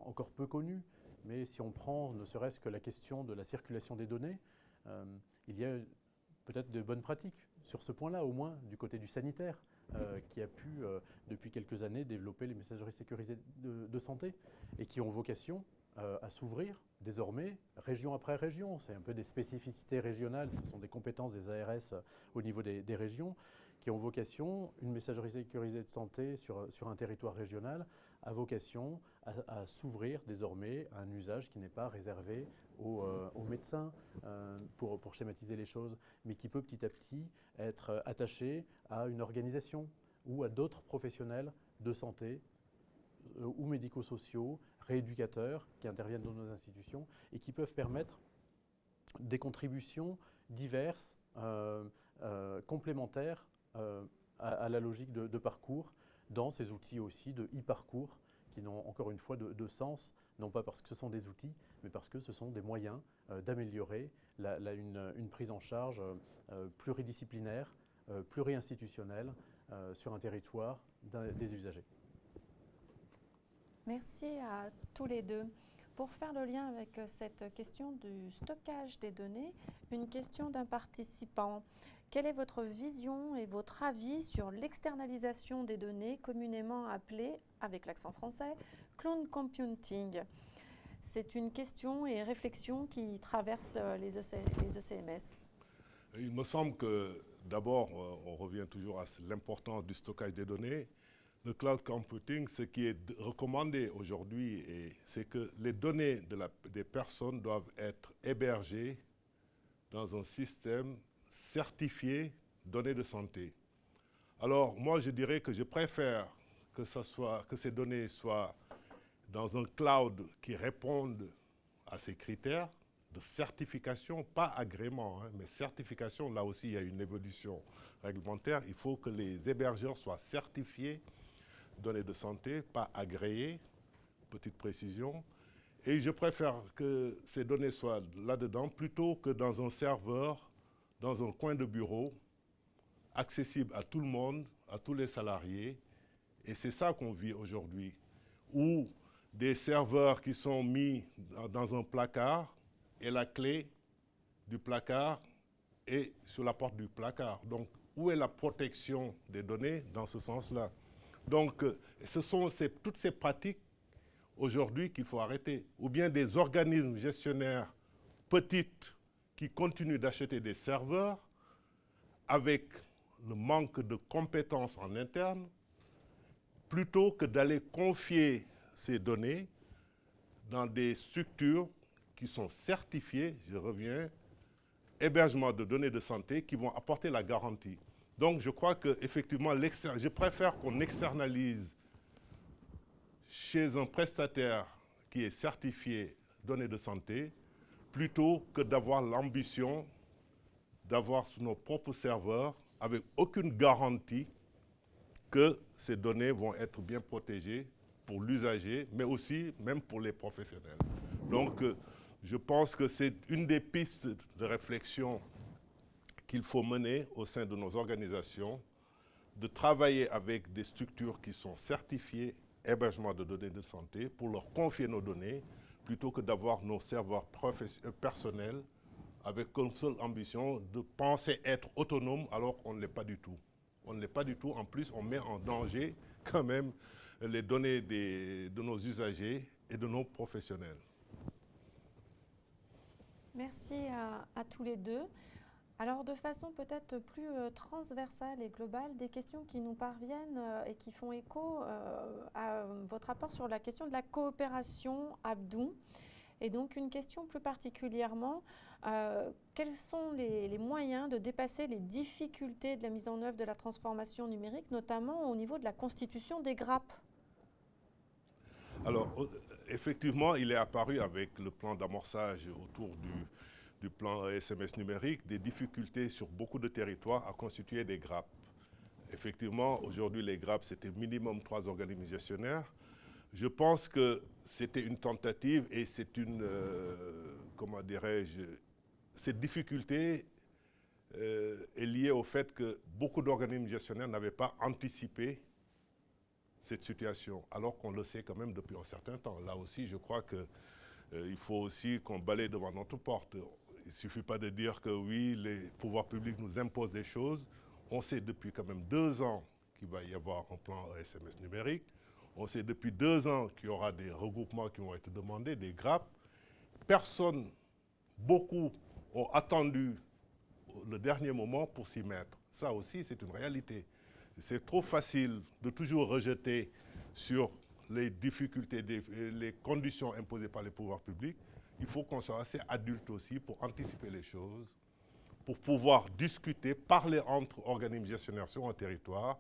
S4: encore peu connues, mais si on prend ne serait-ce que la question de la circulation des données, il y a peut-être de bonnes pratiques sur ce point-là, au moins du côté du sanitaire, qui a pu, depuis quelques années, développer les messageries sécurisées de santé et qui ont vocation à s'ouvrir désormais, région après région. C'est un peu des spécificités régionales, ce sont des compétences des ARS au niveau des régions, qui ont vocation, une messagerie sécurisée de santé sur un territoire régional, a vocation à s'ouvrir désormais à un usage qui n'est pas réservé aux médecins, pour schématiser les choses, mais qui peut petit à petit être attaché à une organisation ou à d'autres professionnels de santé ou médico-sociaux, rééducateurs qui interviennent dans nos institutions et qui peuvent permettre des contributions diverses, complémentaires à la logique de parcours, dans ces outils aussi de e-parcours qui n'ont encore une fois de sens, non pas parce que ce sont des outils, mais parce que ce sont des moyens d'améliorer une prise en charge pluridisciplinaire, pluri-institutionnelle sur un territoire des usagers.
S6: Merci à tous les deux. Pour faire le lien avec cette question du stockage des données, une question d'un participant. Quelle est votre vision et votre avis sur l'externalisation des données, communément appelée, avec l'accent français, cloud computing? C'est une question et réflexion qui traverse les ECMS.
S3: Il me semble que d'abord, on revient toujours à l'importance du stockage des données. Le cloud computing, ce qui est recommandé aujourd'hui, c'est que les données des personnes doivent être hébergées dans un système certifié données de santé. Alors, moi, je dirais que je préfère que ces données soient dans un cloud qui réponde à ces critères de certification, pas agrément, mais certification. Là aussi, il y a une évolution réglementaire. Il faut que les hébergeurs soient certifiés données de santé, pas agréées, petite précision. Et je préfère que ces données soient là-dedans plutôt que dans un serveur, dans un coin de bureau, accessible à tout le monde, à tous les salariés. Et c'est ça qu'on vit aujourd'hui, où des serveurs qui sont mis dans un placard et la clé du placard est sur la porte du placard. Donc, où est la protection des données dans ce sens-là? Donc, ce sont toutes ces pratiques aujourd'hui qu'il faut arrêter. Ou bien des organismes gestionnaires petites qui continuent d'acheter des serveurs avec le manque de compétences en interne, plutôt que d'aller confier ces données dans des structures qui sont certifiées, je reviens, hébergement de données de santé qui vont apporter la garantie. Donc je crois qu'effectivement, je préfère qu'on externalise chez un prestataire qui est certifié données de santé, plutôt que d'avoir l'ambition d'avoir sur nos propres serveurs, avec aucune garantie que ces données vont être bien protégées pour l'usager, mais aussi même pour les professionnels. Donc je pense que c'est une des pistes de réflexion qu'il faut mener au sein de nos organisations, de travailler avec des structures qui sont certifiées hébergement de données de santé pour leur confier nos données, plutôt que d'avoir nos serveurs personnels avec comme seule ambition de penser être autonome alors qu'on ne l'est pas du tout. On ne l'est pas du tout. En plus, on met en danger quand même les données de nos usagers et de nos professionnels.
S6: Merci à tous les deux. Alors, de façon peut-être plus transversale et globale, des questions qui nous parviennent et qui font écho à votre rapport sur la question de la coopération Abdou. Et donc, une question plus particulièrement, quels sont les moyens de dépasser les difficultés de la mise en œuvre de la transformation numérique, notamment au niveau de la constitution des GRAP?
S3: Alors, effectivement, il est apparu avec le plan d'amorçage autour du plan SMS numérique, des difficultés sur beaucoup de territoires à constituer des GRAP. Effectivement, aujourd'hui, les GRAP, c'était minimum 3 organismes gestionnaires. Je pense que c'était une tentative et c'est une, comment dirais-je, cette difficulté est liée au fait que beaucoup d'organismes gestionnaires n'avaient pas anticipé cette situation, alors qu'on le sait quand même depuis un certain temps. Là aussi, je crois qu'il faut aussi qu'on balaye devant notre porte. Il ne suffit pas de dire que oui, les pouvoirs publics nous imposent des choses. On sait depuis quand même 2 ans qu'il va y avoir un plan SMS numérique. On sait depuis 2 ans qu'il y aura des regroupements qui vont être demandés, des GRAP. Personne, beaucoup ont attendu le dernier moment pour s'y mettre. Ça aussi, c'est une réalité. C'est trop facile de toujours rejeter sur les difficultés, les conditions imposées par les pouvoirs publics. Il faut qu'on soit assez adulte aussi pour anticiper les choses, pour pouvoir discuter, parler entre organismes gestionnaires sur un territoire,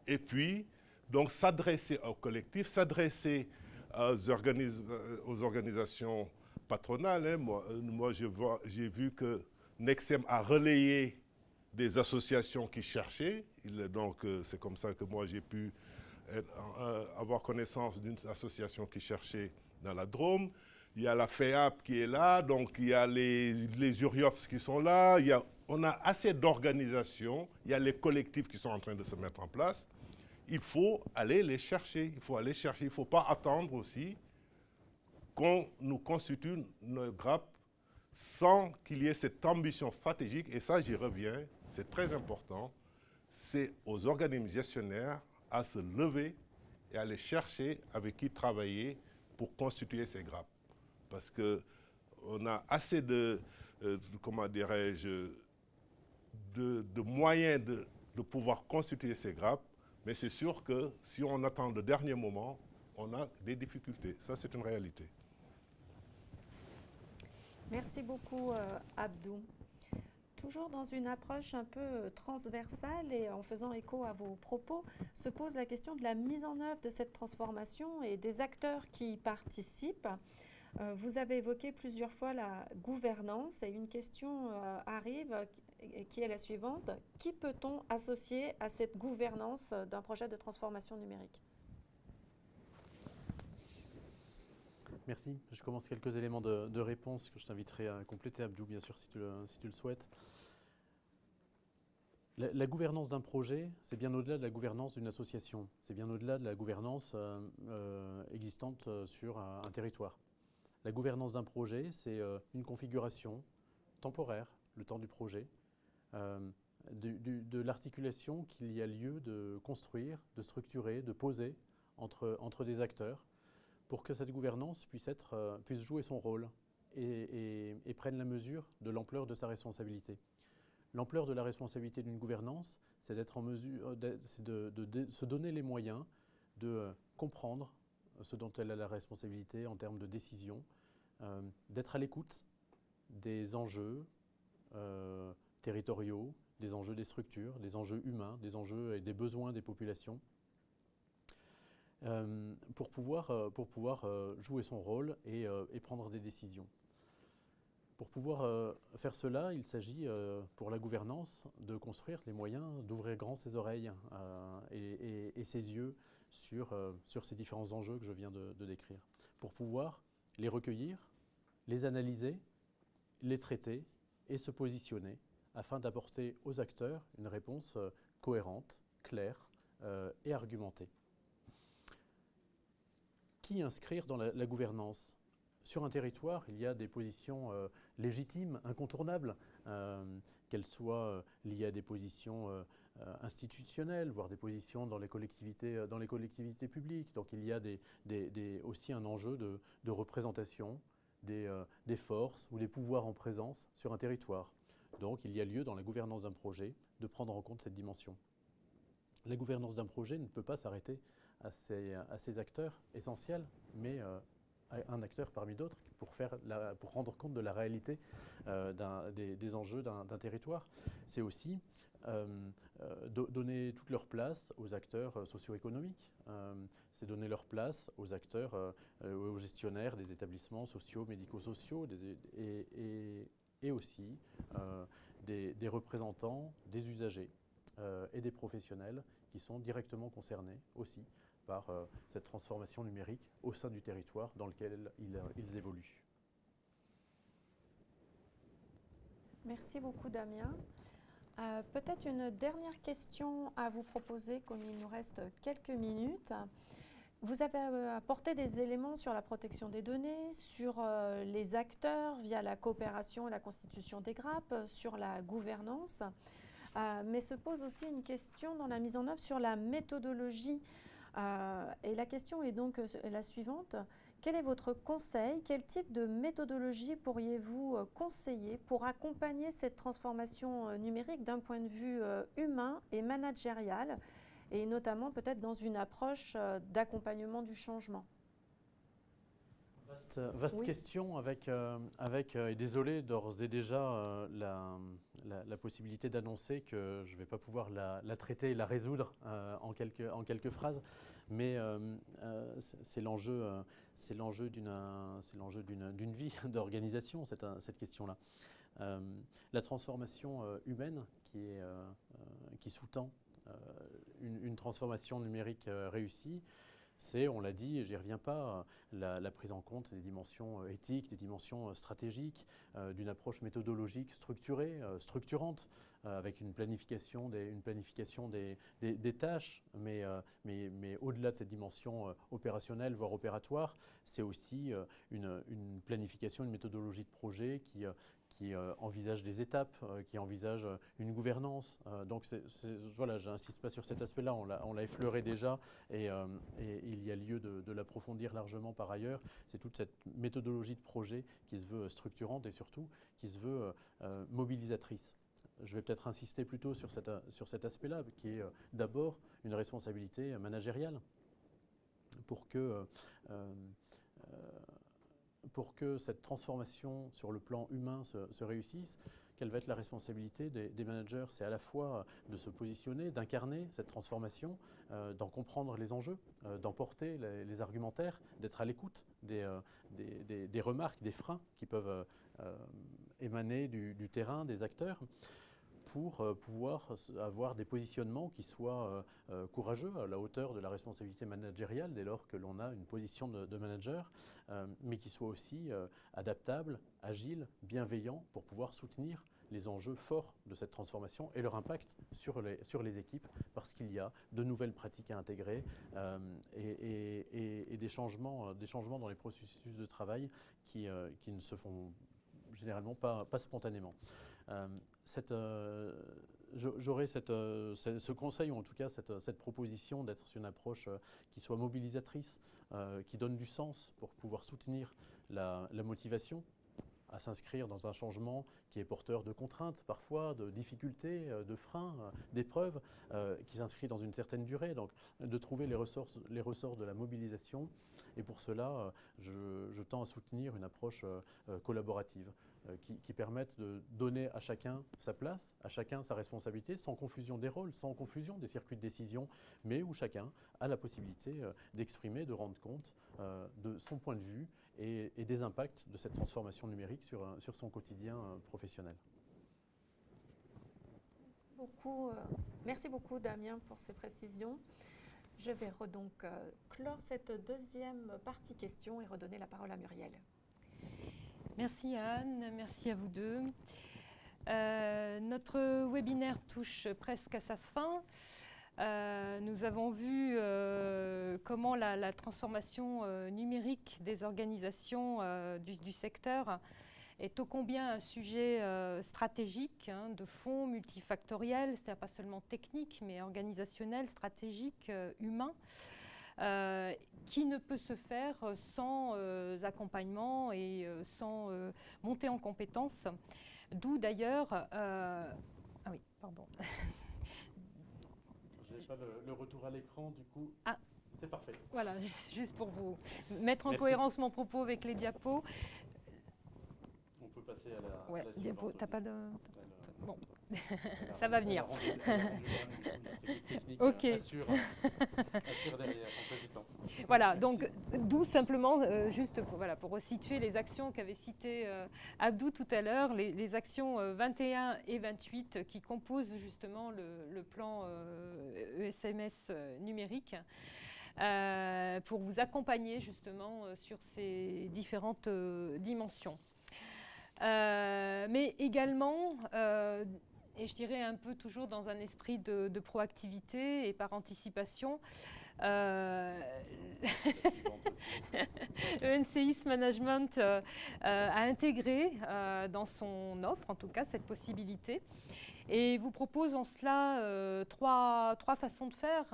S3: et puis donc s'adresser au collectif, s'adresser aux organisations patronales. Hein. Moi j'ai vu que Nexem a relayé des associations qui cherchaient. Donc c'est comme ça que moi j'ai pu avoir connaissance d'une association qui cherchait dans la Drôme. Il y a la FEAP qui est là, donc il y a les URIOPS qui sont là. On a assez d'organisations, il y a les collectifs qui sont en train de se mettre en place. Il faut aller les chercher, il ne faut pas attendre aussi qu'on nous constitue nos GRAP sans qu'il y ait cette ambition stratégique. Et ça, j'y reviens, c'est très important. C'est aux organismes gestionnaires à se lever et à aller chercher avec qui travailler pour constituer ces GRAP. Parce qu'on a assez comment dirais-je, de moyens de pouvoir constituer ces GRAP, mais c'est sûr que si on attend le dernier moment, on a des difficultés. Ça, c'est une réalité.
S6: Merci beaucoup, Abdou. Toujours dans une approche un peu transversale et en faisant écho à vos propos, se pose la question de la mise en œuvre de cette transformation et des acteurs qui y participent. Vous avez évoqué plusieurs fois la gouvernance et une question arrive qui est la suivante. Qui peut-on associer à cette gouvernance d'un projet de transformation numérique ?
S4: Merci. Je commence quelques éléments de réponse que je t'inviterai à compléter, Abdou, bien sûr, si tu le souhaites. La gouvernance d'un projet, c'est bien au-delà de la gouvernance d'une association. C'est bien au-delà de la gouvernance existante sur un territoire. La gouvernance d'un projet, c'est une configuration temporaire, le temps du projet, de l'articulation qu'il y a lieu de construire, de structurer, de poser entre des acteurs pour que cette gouvernance puisse jouer son rôle et prenne la mesure de l'ampleur de sa responsabilité. L'ampleur de la responsabilité d'une gouvernance, c'est d'être en mesure, c'est de se donner les moyens de comprendre ce dont elle a la responsabilité en termes de décision, d'être à l'écoute des enjeux territoriaux, des enjeux des structures, des enjeux humains, des enjeux et des besoins des populations, pour pouvoir jouer son rôle et prendre des décisions. Pour pouvoir faire cela, il s'agit pour la gouvernance de construire les moyens d'ouvrir grand ses oreilles et ses yeux sur ces différents enjeux que je viens de décrire, pour pouvoir les recueillir, les analyser, les traiter et se positionner afin d'apporter aux acteurs une réponse cohérente, claire et argumentée. Qui inscrire dans la gouvernance ? Sur un territoire, il y a des positions légitimes, incontournables, qu'elles soient liées à des positions institutionnelles, voire des positions dans les collectivités publiques. Donc il y a aussi un enjeu de représentation des forces ou des pouvoirs en présence sur un territoire. Donc il y a lieu dans la gouvernance d'un projet de prendre en compte cette dimension. La gouvernance d'un projet ne peut pas s'arrêter à ces acteurs essentiels, mais un acteur parmi d'autres pour rendre compte de la réalité des enjeux d'un territoire. C'est aussi donner toute leur place aux acteurs socio-économiques. C'est donner leur place aux acteurs, aux gestionnaires des établissements sociaux, médico-sociaux et aussi des représentants des usagers et des professionnels qui sont directement concernés aussi par cette transformation numérique au sein du territoire dans lequel ils évoluent.
S6: Merci beaucoup, Damien. Peut-être une dernière question à vous proposer, comme il nous reste quelques minutes. Vous avez apporté des éléments sur la protection des données, sur les acteurs via la coopération et la constitution des grappes, sur la gouvernance. Mais se pose aussi une question dans la mise en œuvre sur la méthodologie. Et la question est donc la suivante. Quel est votre conseil? Quel type de méthodologie pourriez-vous conseiller pour accompagner cette transformation numérique d'un point de vue humain et managérial, et notamment peut-être dans une approche d'accompagnement du changement?
S4: Vaste
S6: Oui.
S4: question avec, et désolé d'ores et déjà la possibilité d'annoncer que je ne vais pas pouvoir la traiter et la résoudre en quelques phrases, mais c'est l'enjeu d'une vie d'organisation, cette question-là. La transformation humaine qui sous-tend une transformation numérique réussie, c'est, on l'a dit, et j'y reviens pas, la prise en compte des dimensions éthiques, des dimensions stratégiques, d'une approche méthodologique structurée, structurante, avec une planification des tâches, mais au-delà de cette dimension opérationnelle, voire opératoire, c'est aussi une planification, une méthodologie de projet qui envisage des étapes, qui envisage une gouvernance. Donc voilà, je n'insiste pas sur cet aspect-là, on l'a effleuré déjà, et il y a lieu de l'approfondir largement par ailleurs. C'est toute cette méthodologie de projet qui se veut structurante et surtout qui se veut mobilisatrice. Je vais peut-être insister plutôt sur cet aspect-là, qui est d'abord une responsabilité managériale pour que cette transformation sur le plan humain se réussisse. Quelle va être la responsabilité des managers? C'est à la fois de se positionner, d'incarner cette transformation, d'en comprendre les enjeux, d'emporter les argumentaires, d'être à l'écoute des remarques, des freins qui peuvent émaner du terrain, des acteurs, pour pouvoir avoir des positionnements qui soient courageux, à la hauteur de la responsabilité managériale dès lors que l'on a une position de manager, mais qui soient aussi adaptables, agiles, bienveillants pour pouvoir soutenir les enjeux forts de cette transformation et leur impact sur les équipes, parce qu'il y a de nouvelles pratiques à intégrer et des changements dans les processus de travail qui ne se font généralement pas spontanément. J'aurais ce conseil, ou en tout cas cette proposition d'être sur une approche qui soit mobilisatrice, qui donne du sens pour pouvoir soutenir la motivation à s'inscrire dans un changement qui est porteur de contraintes, parfois, de difficultés, de freins, d'épreuves, qui s'inscrit dans une certaine durée. Donc, de trouver les ressorts de la mobilisation. Et pour cela, je tends à soutenir une approche collaborative qui permette de donner à chacun sa place, à chacun sa responsabilité, sans confusion des rôles, sans confusion des circuits de décision, mais où chacun a la possibilité d'exprimer, de rendre compte de son point de vue et des impacts de cette transformation numérique sur son quotidien professionnel.
S6: Merci beaucoup Damien pour ces précisions. Je vais donc clore cette deuxième partie question et redonner la parole à Muriel.
S1: Merci Anne, merci à vous deux. Notre webinaire touche presque à sa fin. Nous avons vu comment la transformation numérique des organisations du secteur est ô combien un sujet stratégique, de fond, multifactoriel, c'est-à-dire pas seulement technique, mais organisationnel, stratégique, humain, qui ne peut se faire sans accompagnement et sans montée en compétences. D'où d'ailleurs... ah oui, pardon.
S4: Je n'ai pas le retour à l'écran, du coup, c'est parfait.
S1: Voilà, juste pour vous mettre en
S4: Merci.
S1: cohérence mon propos avec les diapos.
S4: On peut passer à la
S1: Ouais, diapo,
S4: suivante
S1: t'as
S4: aussi.
S1: pas de... Bon, ça va venir. Ok.
S4: Assure derrière, en s'agitant.
S1: Voilà,
S4: Merci.
S1: donc d'où simplement, juste pour resituer les actions qu'avait citées Abdou tout à l'heure, les actions 21 et 28 qui composent justement le plan ESMS numérique. Pour vous accompagner justement sur ces différentes dimensions. Mais également, et je dirais un peu toujours dans un esprit de proactivité et par anticipation, NCIS Management a intégré dans son offre, en tout cas, cette possibilité. Et vous propose en cela trois façons de faire.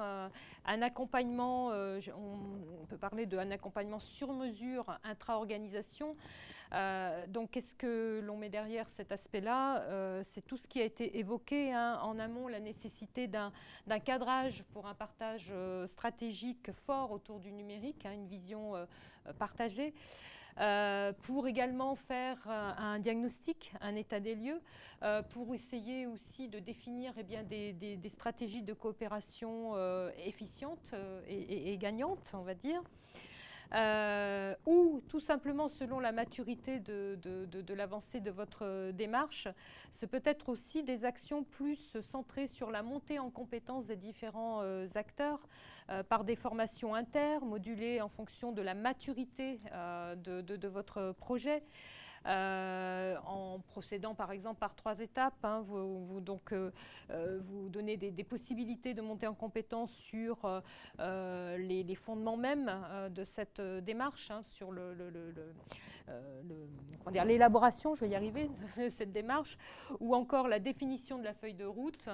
S1: Un accompagnement, on peut parler d'un accompagnement sur mesure intra-organisation. Donc, qu'est-ce que l'on met derrière cet aspect-là? C'est tout ce qui a été évoqué en amont, la nécessité d'un cadrage pour un partage stratégique fort autour du numérique, une vision partagée. Pour également faire un diagnostic, un état des lieux, pour essayer aussi de définir des stratégies de coopération efficientes et gagnantes, on va dire. Ou tout simplement selon la maturité de l'avancée de votre démarche, ce peut être aussi des actions plus centrées sur la montée en compétences des différents acteurs par des formations modulées en fonction de la maturité de votre projet. En procédant par exemple par 3 étapes, vous donnez des possibilités de monter en compétence sur les fondements même de cette démarche, sur l'élaboration, je vais y arriver, de cette démarche, ou encore la définition de la feuille de route,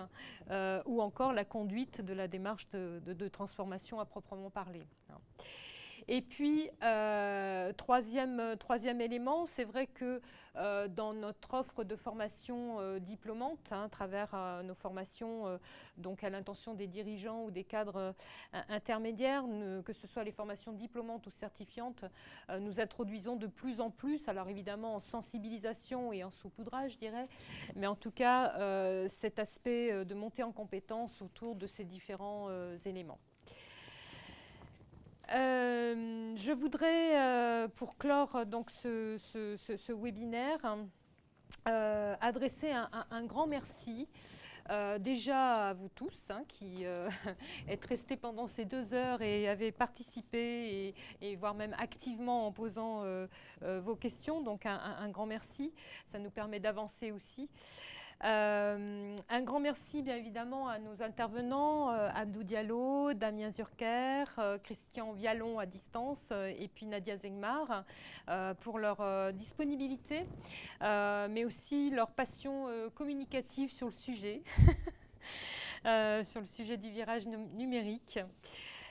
S1: ou encore la conduite de la démarche de transformation à proprement parler. Et puis, troisième élément, c'est vrai que dans notre offre de formation diplômante, à travers nos formations donc à l'intention des dirigeants ou des cadres intermédiaires, que ce soit les formations diplômantes ou certifiantes, nous introduisons de plus en plus, alors évidemment en sensibilisation et en saupoudrage, je dirais, mais en tout cas cet aspect de montée en compétences autour de ces différents éléments. Je voudrais, pour clore donc ce webinaire, adresser un grand merci déjà à vous tous qui êtes restés pendant ces 2 heures et avez participé et voire même activement en posant vos questions. Donc un grand merci, ça nous permet d'avancer aussi. Un grand merci bien évidemment à nos intervenants, Abdou Diallo, Damien Zurker, Christian Vialon à distance et puis Nadia Zegmar pour leur disponibilité, mais aussi leur passion communicative sur le sujet, sur le sujet du virage numérique.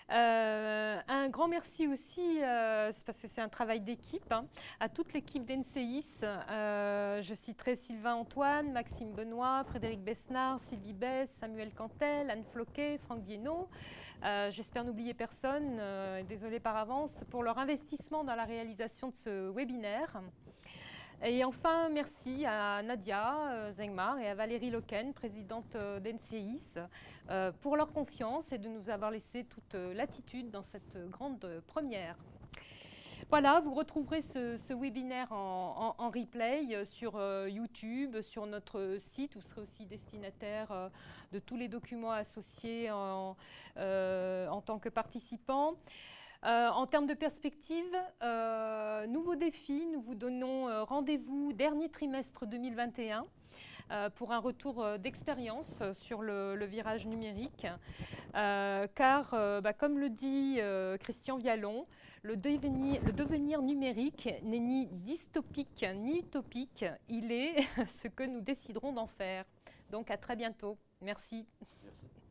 S1: Un grand merci aussi, parce que c'est un travail d'équipe, à toute l'équipe d'NCIS. Je citerai Sylvain Antoine, Maxime Benoît, Frédéric Besnard, Sylvie Besse, Samuel Cantel, Anne Floquet, Franck Dienot. J'espère n'oublier personne, désolée par avance, pour leur investissement dans la réalisation de ce webinaire. Et enfin, merci à Nadia Zegmar et à Valérie Loken, présidente d'NCIS, pour leur confiance et de nous avoir laissé toute latitude dans cette grande première. Voilà, vous retrouverez ce webinaire en replay sur YouTube, sur notre site. Vous serez aussi destinataire de tous les documents associés en tant que participant. En termes de perspective, nouveaux défis, nous vous donnons rendez-vous dernier trimestre 2021 pour un retour d'expérience sur le virage numérique, car comme le dit Christian Vialon, le devenir numérique n'est ni dystopique ni utopique, il est ce que nous déciderons d'en faire. Donc à très bientôt. Merci.
S4: Merci.